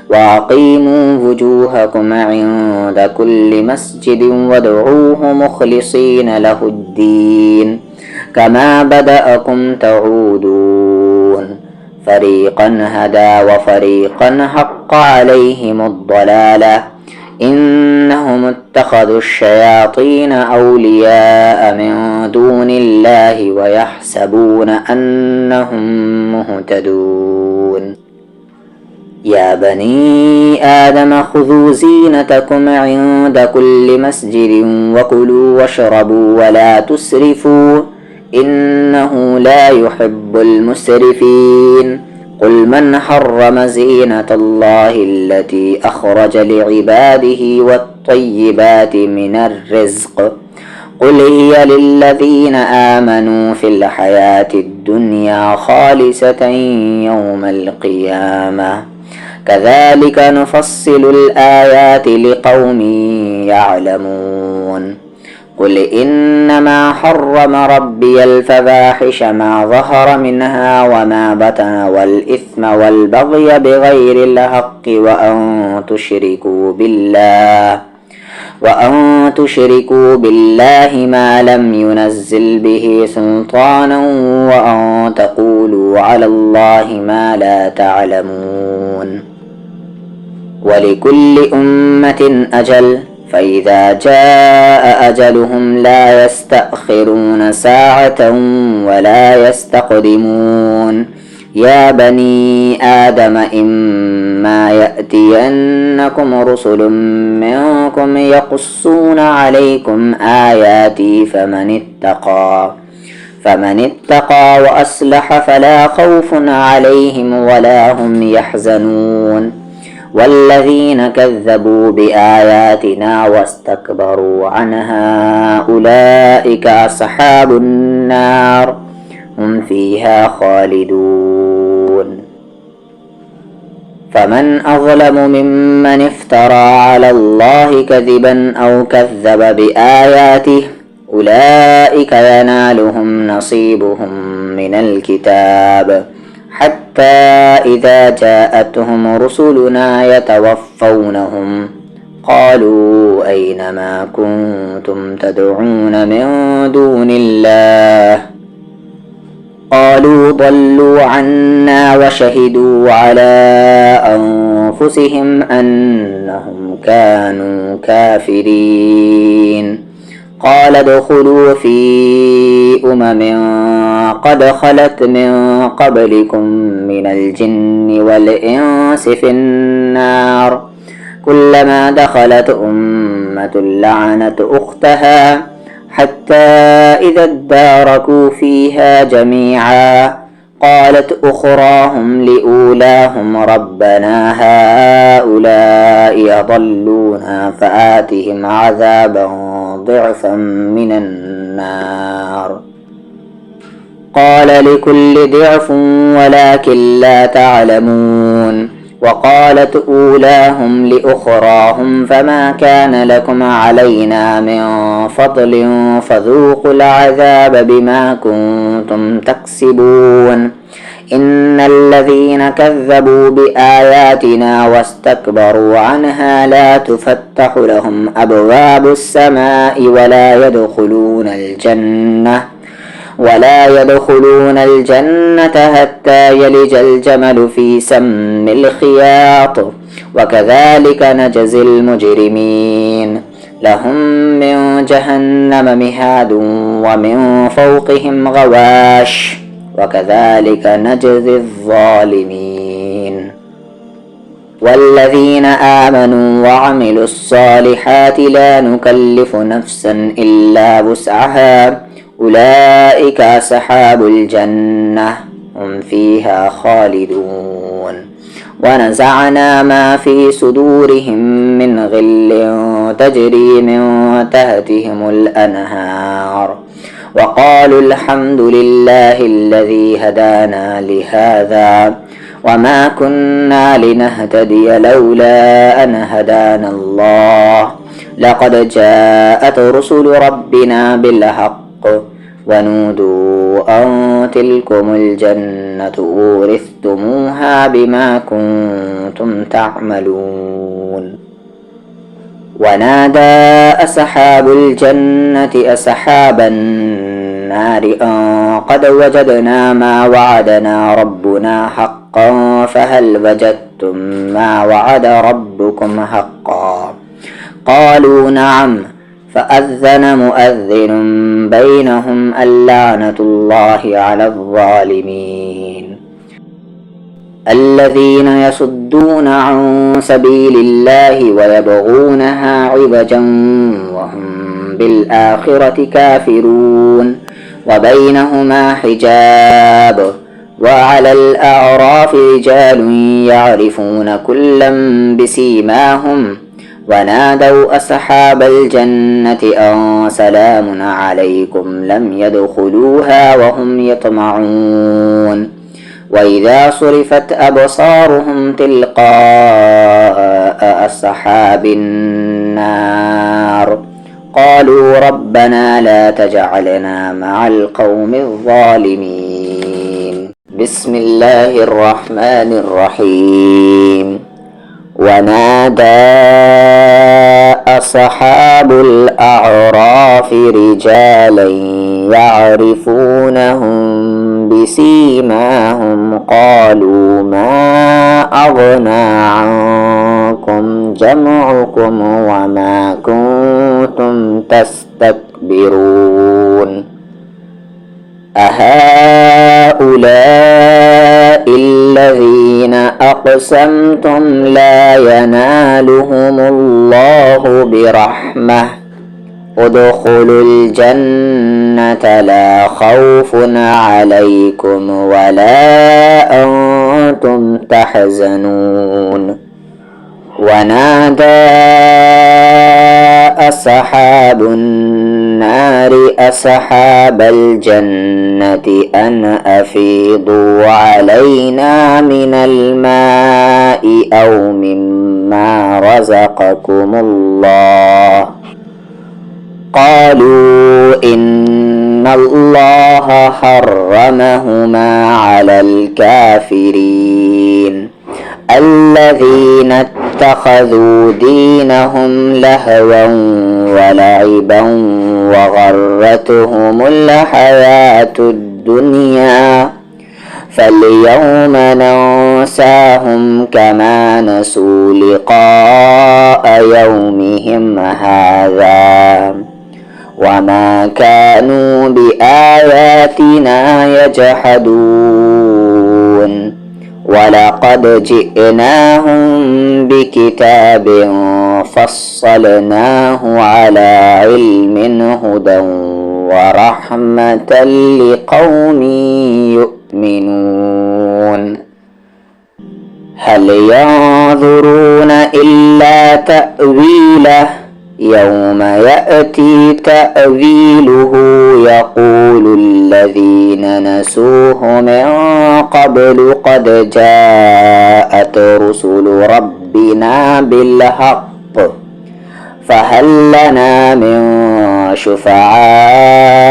A: وأقيموا وجوهكم عند كل مسجد وادعوه مخلصين له الدين كما بدأكم تعودون فريقا هدى وفريقا حق عليهم الضلالة إنهم اتخذوا الشياطين أولياء من دون الله ويحسبون أنهم مهتدون يا بني آدم خذوا زينتكم عند كل مسجد وكلوا واشربوا ولا تسرفوا إنه لا يحب المسرفين قل من حرم زينة الله التي أخرج لعباده والطيبات من الرزق قل هي للذين آمنوا في الحياة الدنيا خالصة يوم القيامة كذلك نفصل الآيات لقوم يعلمون قل إنما حرم ربي الفواحش ما ظهر منها وما بطن والإثم والبغي بغير الحق وأن تشركوا بالله ما لم ينزل به سلطانا وأن تقولوا على الله ما لا تعلمون ولكل أمة أجل فإذا جاء أجلهم لا يستأخرون ساعة ولا يستقدمون يا بني آدم إما يأتينكم رسل منكم يقصون عليكم آياتي فمن اتقى وأصلح فلا خوف عليهم ولا هم يحزنون والذين كذبوا بآياتنا واستكبروا عنها أولئك أصحاب النار هم فيها خالدون. فمن أظلم ممن افترى على الله كذبا أو كذب بآياته أولئك ينالهم نصيبهم من الكتاب حتى إذا جاءتهم رسلنا يتوفونهم قالوا أين ما كنتم تدعون من دون الله قالوا ضلوا عنا وشهدوا على أنفسهم أنهم كانوا كافرين. قال ادخلوا في قد خلت من قبلكم من الجن والإنس في النار كلما دخلت أمة لعنت أختها حتى إذا اداركوا فيها جميعا قالت أخراهم لأولاهم ربنا هؤلاء أضلونا فآتهم عذابا ضعفا من النار قال لكل ضعف ولكن لا تعلمون. وقالت أولاهم لأخراهم فما كان لكم علينا من فضل فذوقوا العذاب بما كنتم تكسبون. إن الذين كذبوا بآياتنا واستكبروا عنها لا تفتح لهم أبواب السماء ولا يدخلون الجنة حتى يلج الجمل في سم الخياط وكذلك نجزي المجرمين. لهم من جهنم مهاد ومن فوقهم غواش وكذلك نجزي الظالمين. والذين آمنوا وعملوا الصالحات لا نكلف نفسا إلا وسعها أولئك أصحاب الجنة هم فيها خالدون. ونزعنا ما في صدورهم من غل تجري من تحتهم الأنهار وقالوا الحمد لله الذي هدانا لهذا وما كنا لنهتدي لولا أن هدانا الله لقد جاءت رسل ربنا بالحق ونودوا أن تلكم الجنة أورثتموها بما كنتم تعملون. ونادى أصحاب الجنة أصحاب النار أن قد وجدنا ما وعدنا ربنا حقا فهل وجدتم ما وعد ربكم حقا قالوا نعم فأذن مؤذن بينهم اللعنة الله على الظالمين. الذين يصدون عن سبيل الله ويبغونها عوجا وهم بالآخرة كافرون وبينهما حجاب. وعلى الأعراف رجال يعرفون كلا بسيماهم ونادوا أصحاب الجنة أن سلام عليكم لم يدخلوها وهم يطمعون. وإذا صرفت أبصارهم تلقاء أصحاب النار قالوا ربنا لا تجعلنا مع القوم الظالمين. بسم الله الرحمن الرحيم. ونادى أصحاب الأعراف رجالا يعرفونهم بسيماهم قالوا ما أغنى عنكم جمعكم وما كنتم تستكبرون أهؤلاء الذين أقسمتم لا ينالهم الله برحمة ادخلوا الجنة لا خوف عليكم ولا أنتم تحزنون ونادى أصحاب النار أصحاب الجنة أن أفيضوا علينا من الماء أو مما رزقكم الله قالوا إن الله حرمهما على الكافرين الذين اتخذوا دينهم لهوا ولعبا وغرتهم الحياة الدنيا فاليوم ننساهم كما نسوا لقاء يومهم هذا وما كانوا بآياتنا يجحدون ولقد جئناهم بكتاب فصلناه على علم هدى ورحمة لقوم يؤمنون هل ينظرون إلا تأويله يوم يأتي تأويله يقول الذين نسوه من قبل قد جاءت رسل ربنا بالحق فهل لنا من شفعاء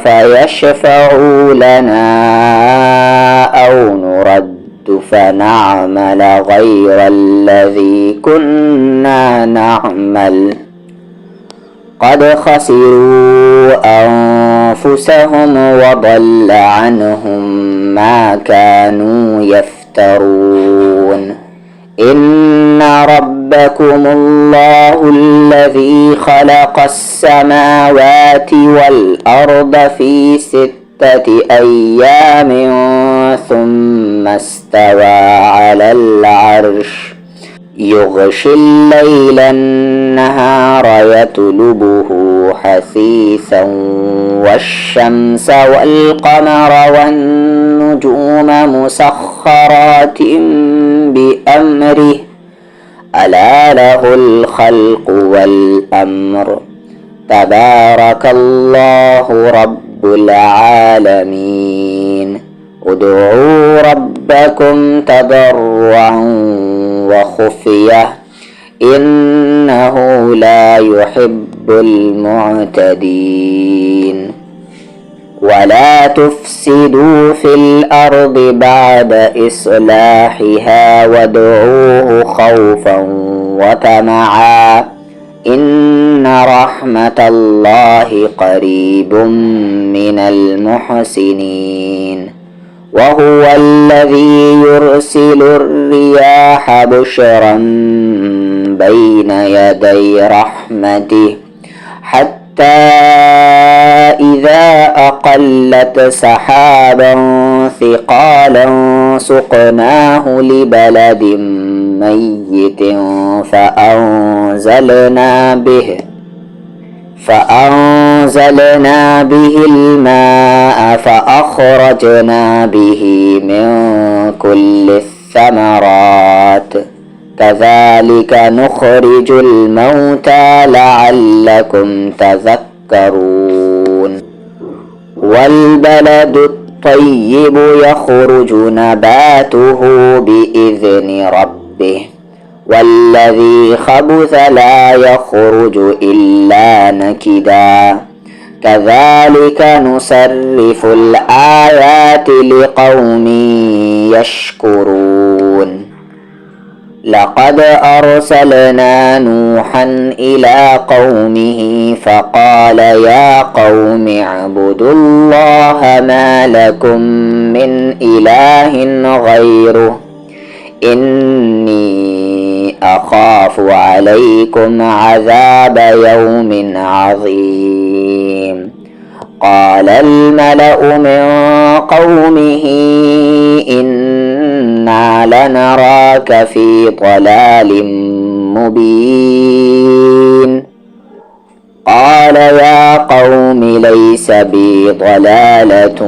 A: فيشفعوا لنا أو نرد فنعمل غير الذي كنا نعمل قد خسروا أنفسهم وضل عنهم ما كانوا يفترون إن ربكم الله الذي خلق السماوات والأرض في 6 أيام ثم استوى على العرش يغشي الليل النهار يطلبه حثيثا والشمس والقمر والنجوم مسخرات بأمره ألا له الخلق والأمر تبارك الله رب العالمين ادعوا ربكم تضرعا وخفية إنه لا يحب المعتدين ولا تفسدوا في الأرض بعد إصلاحها وادعوه خوفا وطمعا إن رحمة الله قريب من المحسنين وهو الذي يرسل الرياح بشرا بين يدي رحمته حتى إذا أقلت سحابا ثقالا سقناه لبلد ميت فأنزلنا به الماء فأخرجنا به من كل الثمرات كذلك نخرج الموتى لعلكم تذكرون والبلد الطيب يخرج نباته بإذن ربه والذي خبث لا يخرج إلا نكدا كذلك نصرف الآيات لقوم يشكرون لقد أرسلنا نوحا إلى قومه فقال يا قوم اعبدوا الله ما لكم من إله غيره إني أخاف عليكم عذاب يوم عظيم قال الملأ من قومه إنا لنراك في ضلال مبين قال يا قوم ليس بي ضلالة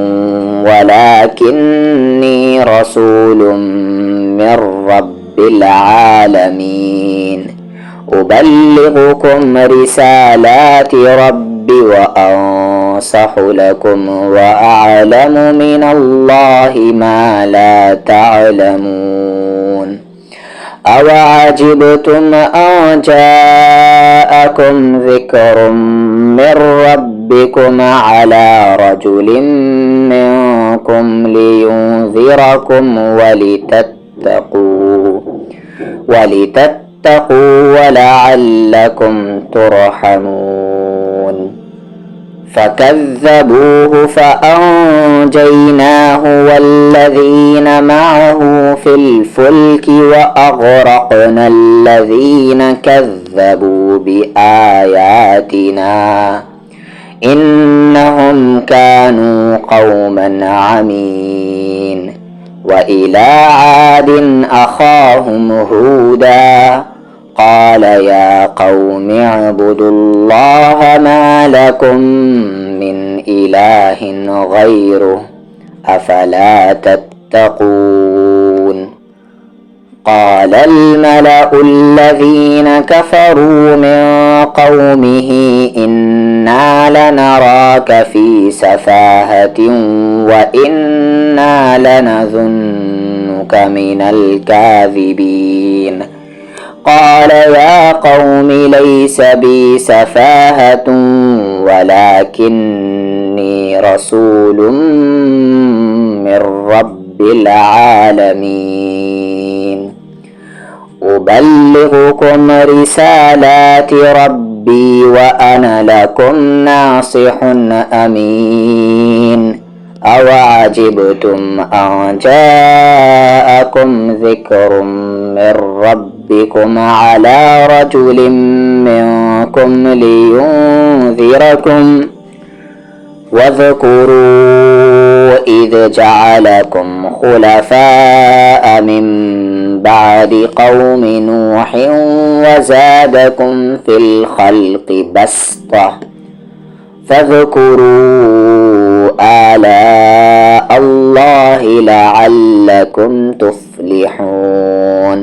A: ولكني رسول من رب رب العالمين. أبلغكم رسالات ربي وأنصح لكم وأعلم من الله ما لا تعلمون. أوعجبتم أن جاءكم ذكر من ربكم على رجل منكم لينذركم ولتتقوا ولعلكم ترحمون. فكذبوه فأنجيناه والذين معه في الفلك وأغرقنا الذين كذبوا بآياتنا إنهم كانوا قوما عمين. وإلى عاد أخاهم هودا قال يا قوم اعبدوا الله ما لكم من إله غيره أفلا تتقون. قال الملأ الذين كفروا من قومه إنا لنراك في سفاهة وإنا لنظنك من الكاذبين. قال يا قوم ليس بي سفاهة ولكني رسول من رب العالمين. أبلغكم رسالات ربي وأنا لكم ناصح أمين. أوعجبتم أن جاءكم ذكر من ربكم على رجل منكم لينذركم واذكروا إذ جعلكم خلفاء من بعد قوم نوح وزادكم في الخلق بسطة فاذكروا آلاء الله لعلكم تفلحون.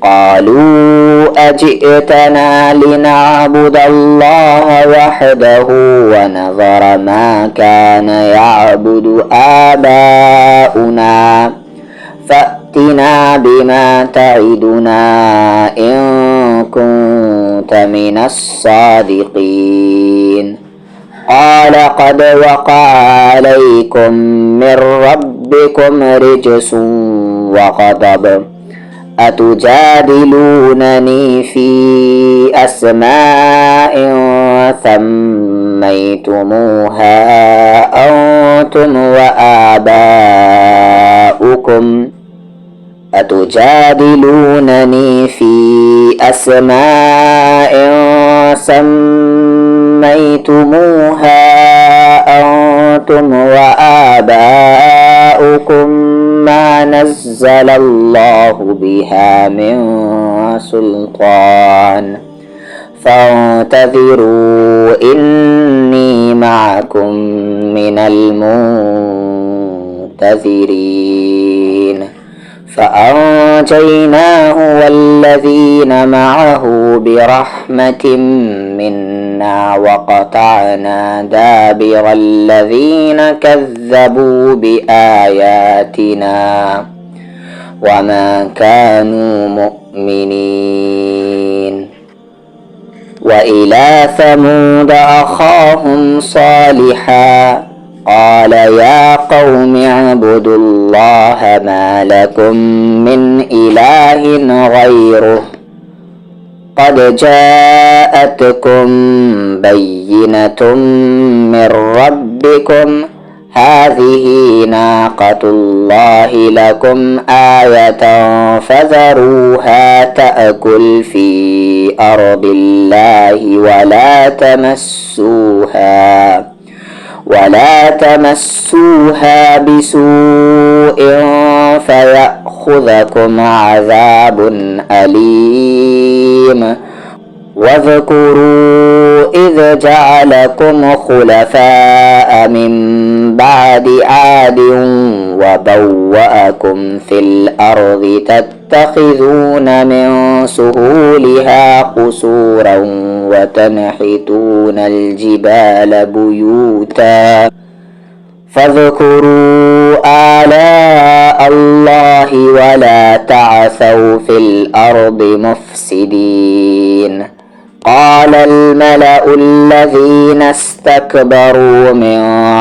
A: قالوا أجئتنا لنعبد الله وحده ونذر ما كان يعبد آباؤنا فأتنا بما تعدنا إن كنت من الصادقين. قال قد وقع عليكم من ربكم رجس وغضب أتجادلونني في أسماء سميتموها أنتم وآباؤكم ما نزل الله بها من سلطان فانتظروا إني معكم من المنتظرين. فأنجيناه والذين معه برحمة منا وقطعنا دابر الذين كذبوا بآياتنا وما كانوا مؤمنين. وإلى ثمود أخاهم صالحا قال يا قوم اعبدوا الله ما لكم من إله غيره قد جاءتكم بينة من ربكم هذه ناقة الله لكم آية فذروها تأكل في أرض الله ولا تمسوها بسوء فيأخذكم عذاب أليم. واذكروا إذ جعلكم خلفاء من بعد عاد وبوأكم في الأرض تتخذون من سهولها قصورا وتنحتون الجبال بيوتا فاذكروا آلاء الله ولا تعثوا في الأرض مفسدين. قال الملأ الذين استكبروا من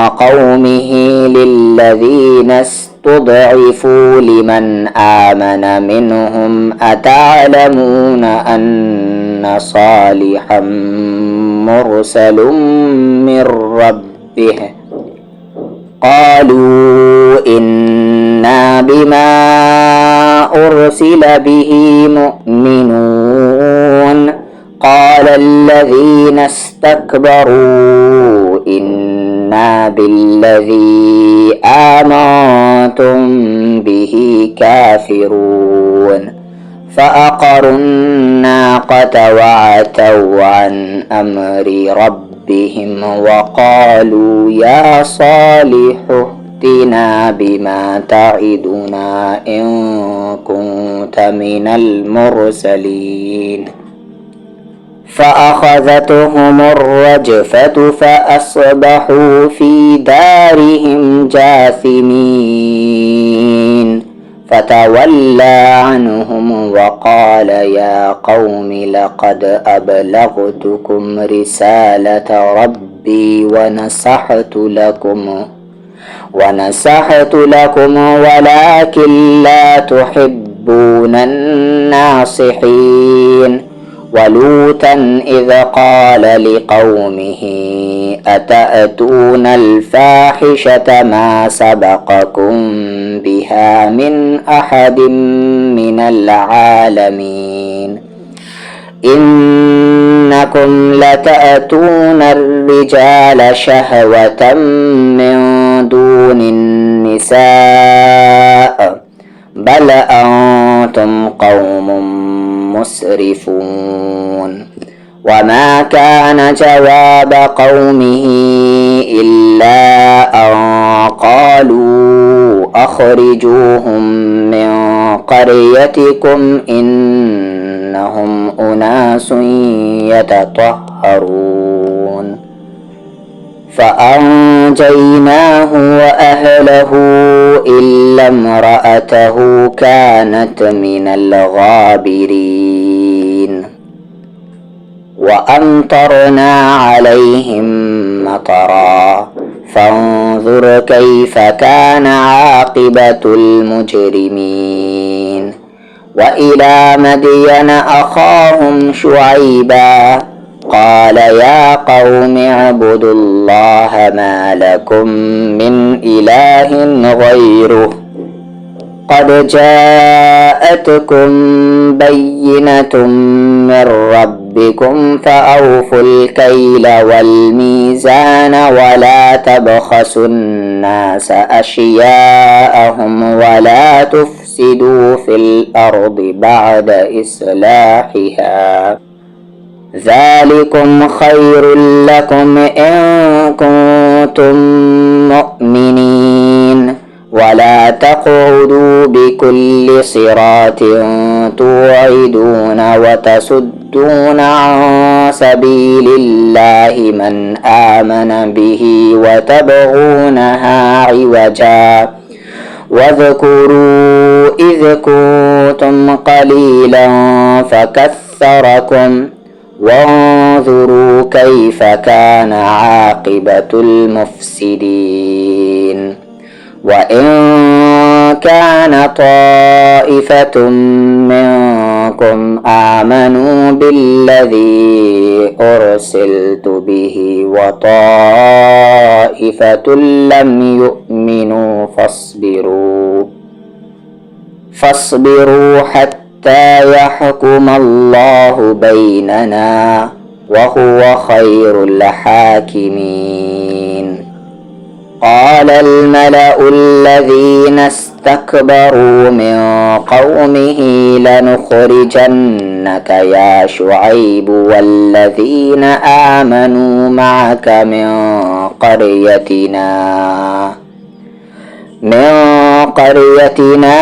A: قومه للذين استضعفوا لمن آمن منهم أتعلمون أن صالحا مرسل من ربه قالوا إنا بما أرسل به مؤمنون. قال الذين استكبروا إنا بالذي آمنتم به كافرون فأقروا الناقة وعتوا عن أمر ربهم وقالوا يا صالح ائتنا بما تعدنا إن كنت من المرسلين. فأخذتهم الرجفة فأصبحوا في دارهم جاثمين فتولى عنهم وقال يا قوم لقد أبلغتكم رسالة ربي ونصحت لكم ولكن لا تحبون الناصحين. ولوطا إذ قال لقومه أتأتون الفاحشة ما سبقكم بها من أحد من العالمين إنكم لتأتون الرجال شهوة من دون النساء بل أنتم قوم مسرفون. وما كان جواب قومه إلا أن قالوا أخرجوهم من قريتكم إنهم أناس يتطهرون. فأنجيناه وأهله إلا امرأته كانت من الغابرين. وأمطرنا عليهم مطرا فانظر كيف كان عاقبة المجرمين. وإلى مدين أخاهم شعيبا قال يا قوم اعبدوا الله ما لكم من إله غيره قد جاءتكم بينة من ربكم فأوفوا الكيل والميزان ولا تبخسوا الناس أشياءهم ولا تفسدوا في الأرض بعد إصلاحها ذلكم خير لكم إن كنتم مؤمنين. ولا تقعدوا بكل صراط توعدون وتصدون عن سبيل الله من آمن به وتبغونها عوجا واذكروا إذ كنتم قليلا فكثركم وانظروا كيف كان عاقبة المفسدين. وإن كان طائفة منكم آمنوا بالذي أرسلت به وطائفة لم يؤمنوا فاصبروا حتى يحكم الله بيننا وهو خير الحاكمين. قال الملأ الذين استكبروا من قومه لنخرجنك يا شعيب والذين آمنوا معك من قريتنا من قريتنا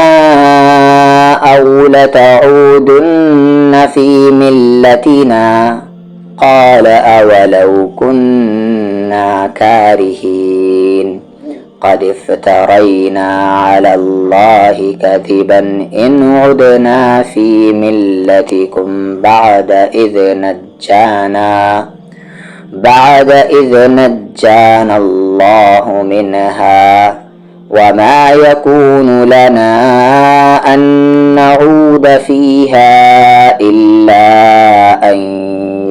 A: أو لتعودن في ملتنا قال أولو كنا كارهين قد افترينا على الله كذبا إن عدنا في ملتكم بعد إذ نجانا الله منها وما يكون لنا أن نعود فيها إلا أن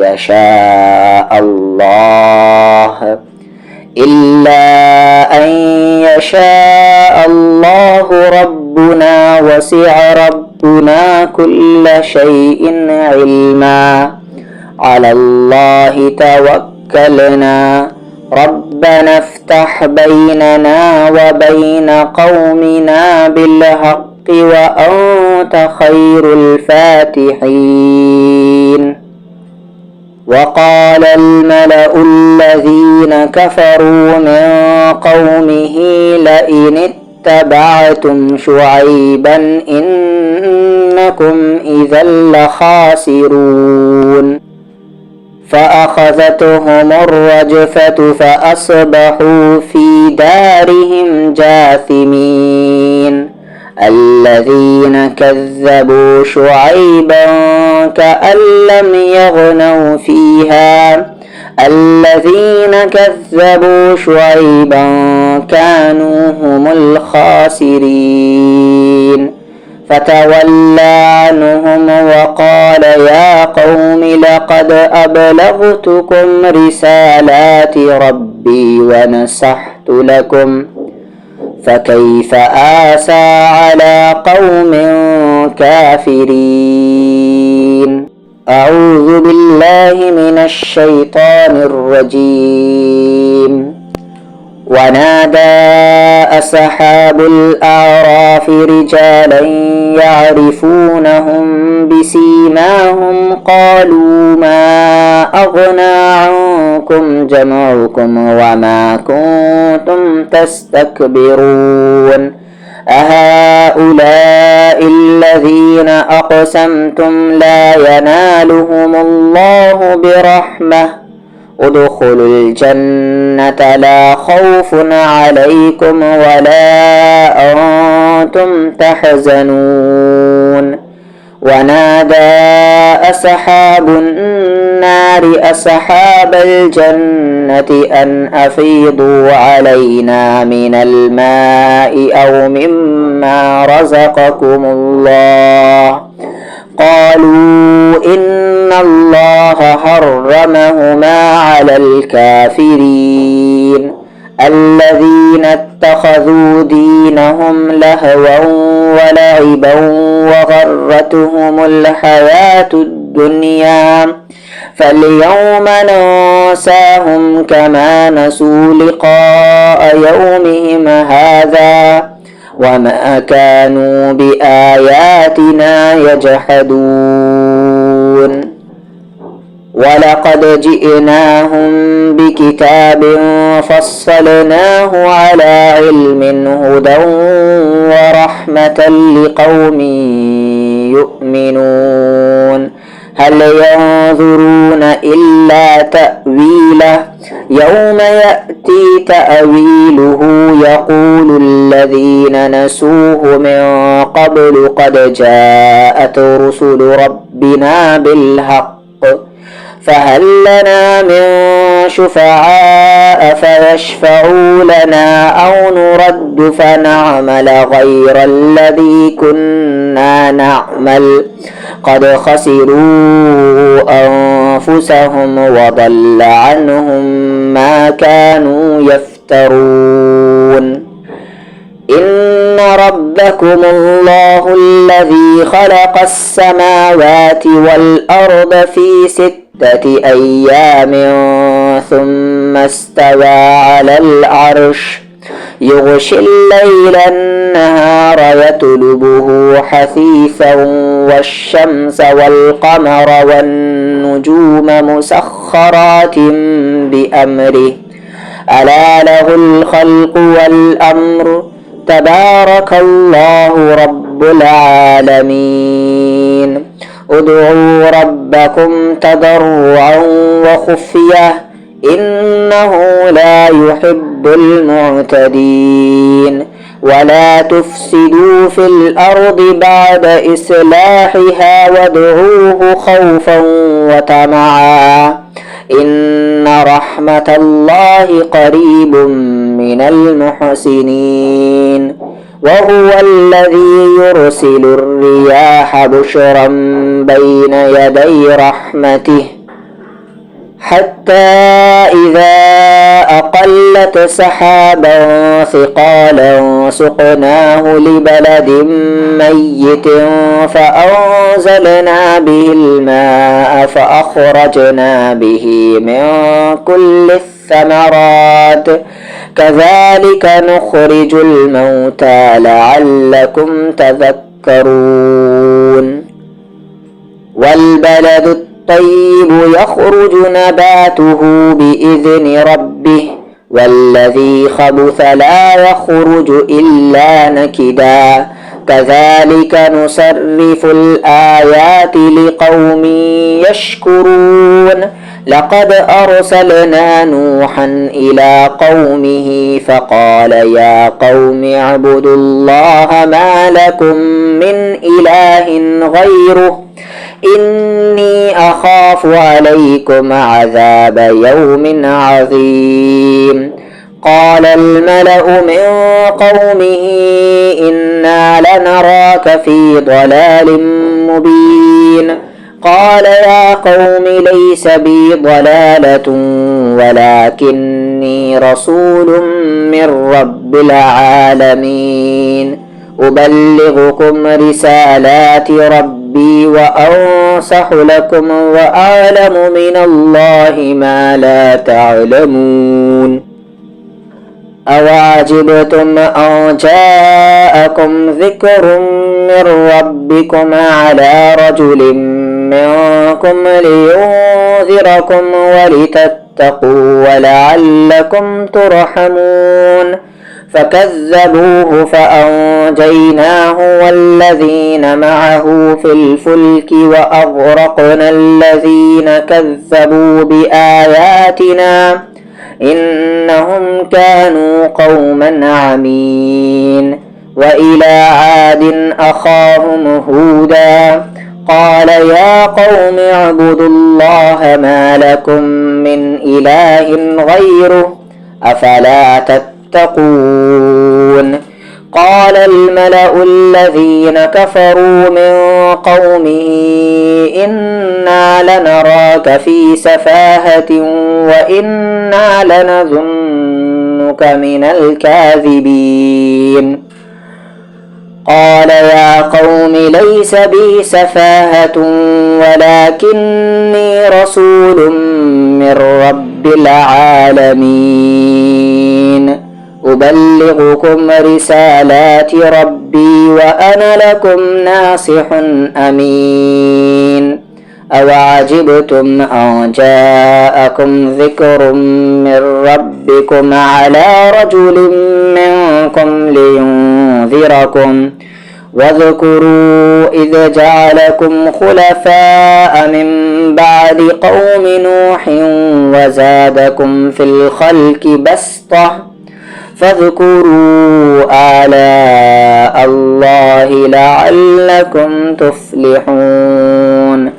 A: يشاء الله ربنا وسع ربنا كل شيء علما على الله توكلنا ربنا افتح بيننا وبين قومنا بالحق وأنت خير الفاتحين. وقال الملأ الذين كفروا من قومه لئن اتبعتم شعيبا إنكم إذا لخاسرون فأخذتهم الرجفة فأصبحوا في دارهم جاثمين. الذين كذبوا شعيبا كأن لم يغنوا فيها الذين كذبوا شعيبا كانوا هم الخاسرين. فتولى عنهم وقال يا قوم لقد أبلغتكم رسالات ربي ونصحت لكم فكيف آسى على قوم كافرين. أعوذ بالله من الشيطان الرجيم. ونادى أصحاب الأعراف رجالا يعرفونهم بسيماهم قالوا ما أغنى عنكم جمعكم وما كنتم تستكبرون أهؤلاء الذين أقسمتم لا ينالهم الله برحمة ادخلوا الجنة لا خوف عليكم ولا أنتم تحزنون. ونادى أصحاب النار أصحاب الجنة أن أفيضوا علينا من الماء أو مما رزقكم الله قالوا إن الله حرمهما على الكافرين الذين اتخذوا دينهم لهوا ولعبا وغرتهم الحياة الدنيا فاليوم ننساهم كما نسوا لقاء يومهم هذا وما كانوا بآياتنا يجحدون. ولقد جئناهم بكتاب فصلناه على علم هدى ورحمة لقوم يؤمنون. هل ينظرون إلا تأويله يوم يأتي تأويله يقول الذين نسوه من قبل قد جاءت رسل ربنا بالحق فهل لنا من شفعاء فيشفعوا لنا أو نرد فنعمل غير الذي كنا نعمل قد خسروا أنفسهم وضل عنهم ما كانوا يفترون. إن ربكم الله الذي خلق السماوات والأرض في 6 أيام ثم استوى على العرش يغشي الليل النهار يطلبه حثيثا والشمس والقمر والنجوم مسخرات بأمره ألا له الخلق والأمر تبارك الله رب العالمين. ادعوا ربكم تضرعا وخفية إنه لا يحب المعتدين. ولا تفسدوا في الأرض بعد إصلاحها وادعوه خوفا وطمعا إن رحمة الله قريب من المحسنين. وهو الذي يرسل الرياح بشرا بين يدي رحمته حتى إذا أقلت سحابا ثقالا سقناه لبلد ميت فأنزلنا به الماء فأخرجنا به من كل الثمرات كذلك نخرج الموتى لعلكم تذكرون. والبلد الطيب يخرج نباته بإذن ربه والذي خبث لا يخرج إلا نكدا كذلك نصرف الآيات لقوم يشكرون. لقد أرسلنا نوحا إلى قومه فقال يا قوم اعبدوا الله ما لكم من إله غيره إني أخاف عليكم عذاب يوم عظيم. قال الملأ من قومه إنا لنراك في ضلال مبين. قال يا قوم ليس بي ضلالة ولكني رسول من رب العالمين أبلغكم رسالات ربي وأنصح لكم وأعلم من الله ما لا تعلمون. أوعجبتم أن جاءكم ذكر من ربكم على رجل منكم لينذركم ولتتقوا ولعلكم ترحمون. فكذبوه فأنجيناه والذين معه في الفلك وأغرقنا الذين كذبوا بآياتنا إنهم كانوا قوما عمين. وإلى عاد أخاهم هودا قال يا قوم اعبدوا الله ما لكم من إله غيره أفلا تتقون. قال الملأ الذين كفروا من قومه إنا لنراك في سفاهة وإنا لنظنك من الكاذبين. قال يا قوم ليس بي سفاهة ولكني رسول من رب العالمين أبلغكم رسالات ربي وأنا لكم ناصح أمين. أوعجبتم أن جاءكم ذكر من ربكم على رجل منكم لينذركم واذكروا إذ جعلكم خلفاء من بعد قوم نوح وزادكم في الخلق بسطة فاذكروا آلاء الله لعلكم تفلحون.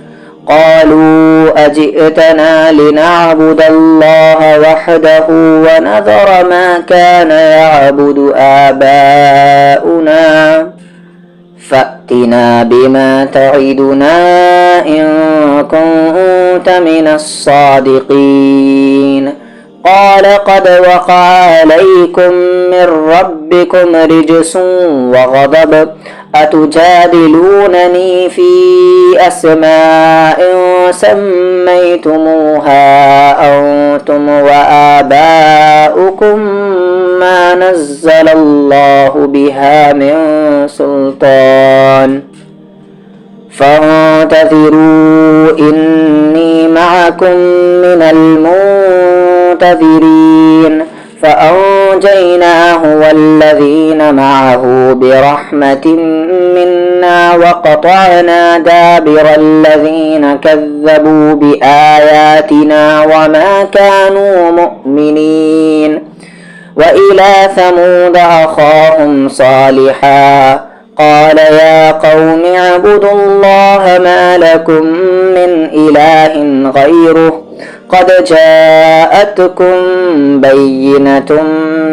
A: قالوا أجئتنا لنعبد الله وحده ونذر ما كان يعبد آباؤنا فأتنا بما تعدنا إن كنت من الصادقين. قال قد وقع عليكم من ربكم رجس وغضب أتجادلونني في أسماء سميتموها أنتم وآباؤكم ما نزل الله بها من سلطان فانتظروا إني معكم من المنتظرين. فأنجيناه والذين معه برحمة منا وقطعنا دابر الذين كذبوا بآياتنا وما كانوا مؤمنين. وإلى ثمود أخاهم صالحا قال يا قوم اعبدوا الله ما لكم من إله غيره قد جاءتكم بينة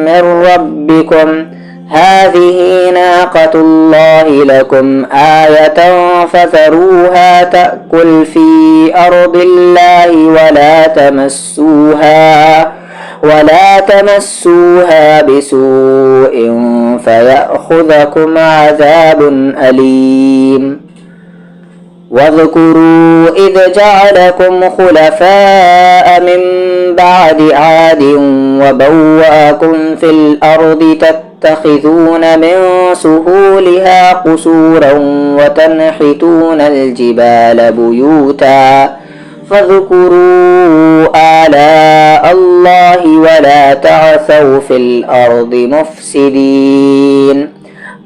A: من ربكم هذه ناقة الله لكم آية فذروها تأكل في أرض الله ولا تمسوها بسوء فيأخذكم عذاب أليم. واذكروا إذ جعلكم خلفاء من بعد عاد وبوأكم في الأرض تتخذون من سهولها قصورا وتنحتون الجبال بيوتا فاذكروا آلاء الله ولا تعثوا في الأرض مفسدين.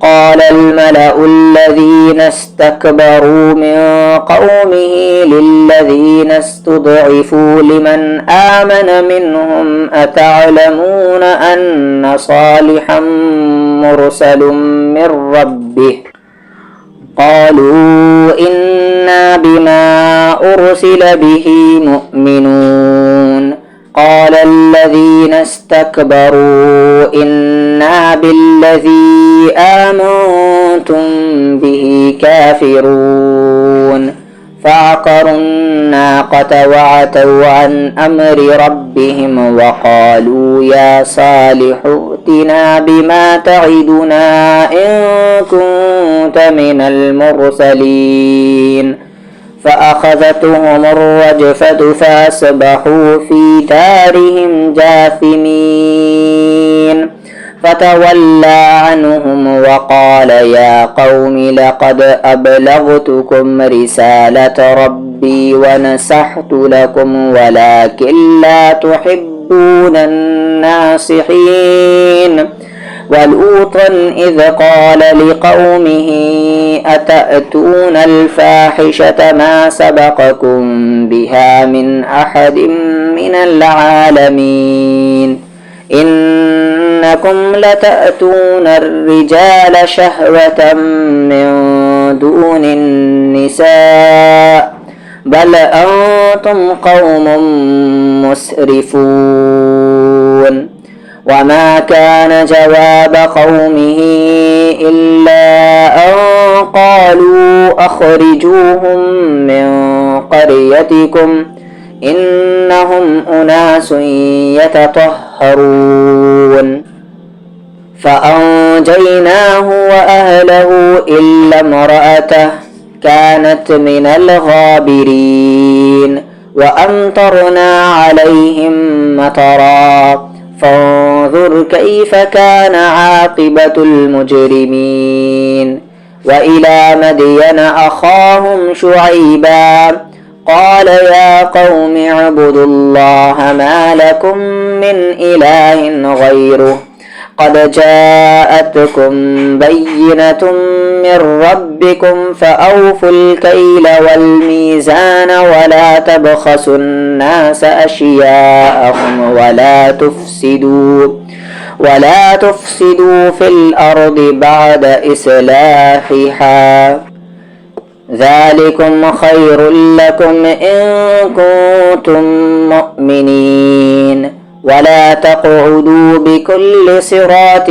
A: قال الملأ الذين استكبروا من قومه للذين استضعفوا لمن آمن منهم أتعلمون أن صالحا مرسل من ربه قالوا إنا بما أرسل به مؤمنون. قال الذين استكبروا إنا بالذي آمنتم به كافرون. فعقروا الناقة وعتوا عن أمر ربهم وقالوا يا صالح ائتنا بما تعدنا إن كنت من المرسلين. فأخذتهم الرجفة فأصبحوا في دارهم جاثمين. فتولى عنهم وقال يا قوم لقد أبلغتكم رسالة ربي ونصحت لكم ولكن لا تحبون الناصحين. ولوطا إذ قال لقومه أتأتون الفاحشة ما سبقكم بها من أحد من العالمين إنكم لتأتون الرجال شهوة من دون النساء بل أنتم قوم مسرفون. وما كان جواب قومه إلا أن قالوا أخرجوهم من قريتكم إنهم أناس يتطهرون. فأنجيناه وأهله إلا امرأته كانت من الغابرين. وأمطرنا عليهم مطرا فانظر كيف كان عاقبة المجرمين. وإلى مدين أخاهم شعيبا قال يا قوم اعبدوا الله ما لكم من إله غيره قد جاءتكم بينة من ربكم فأوفوا الكيل والميزان ولا تبخسوا الناس أشياءهم ولا تفسدوا في الأرض بعد إصلاحها ذلكم خير لكم إن كنتم مؤمنين. ولا تقعدوا بكل صراط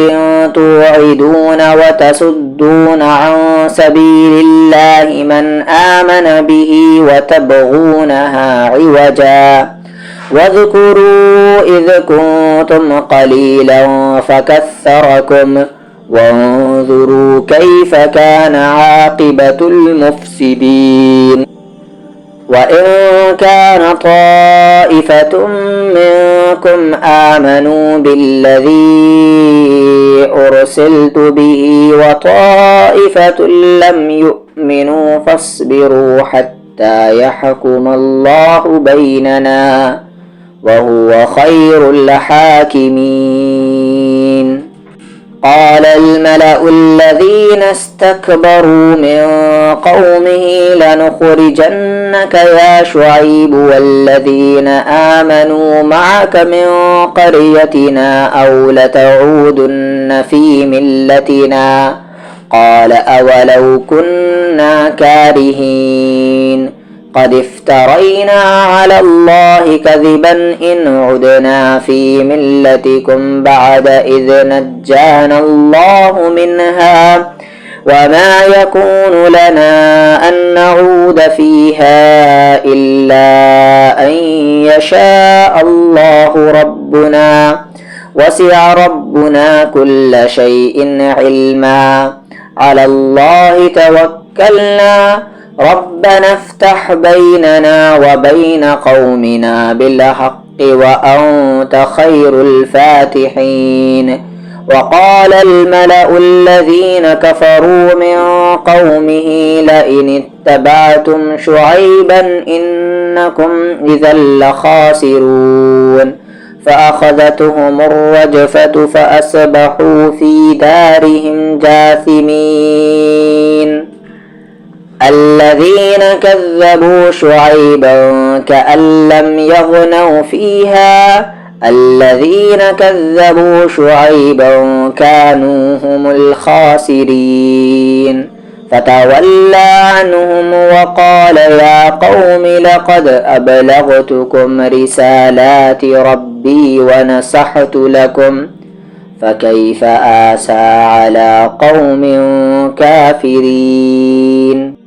A: توعدون وتصدون عن سبيل الله من آمن به وتبغونها عوجا واذكروا إذ كنتم قليلا فكثركم وانظروا كيف كان عاقبة المفسدين. وإن كان طائفة منكم آمنوا بالذي أرسلت به وطائفة لم يؤمنوا فاصبروا حتى يحكم الله بيننا وهو خير الحاكمين. قال الملأ الذين استكبروا من قومه لنخرجنك يا شعيب والذين آمنوا معك من قريتنا أو لتعودن في ملتنا. قال أولو كنا كارهين قد افترينا على الله كذبا إن عدنا في ملتكم بعد إذ نجانا الله منها وما يكون لنا أن نعود فيها إلا أن يشاء الله ربنا وسع ربنا كل شيء علما على الله توكلنا ربنا افتح بيننا وبين قومنا بالحق وأنت خير الفاتحين. وقال الملأ الذين كفروا من قومه لئن اتبعتم شعيبا إنكم إذا لخاسرون. فأخذتهم الرجفة فأصبحوا في دارهم جاثمين. الذين كذبوا شعيبا كأن لم يغنوا فيها الذين كذبوا شعيبا كانوا هم الخاسرين. فتولى عنهم وقال يا قوم لقد أبلغتكم رسالات ربي ونصحت لكم فكيف آسى على قوم كافرين.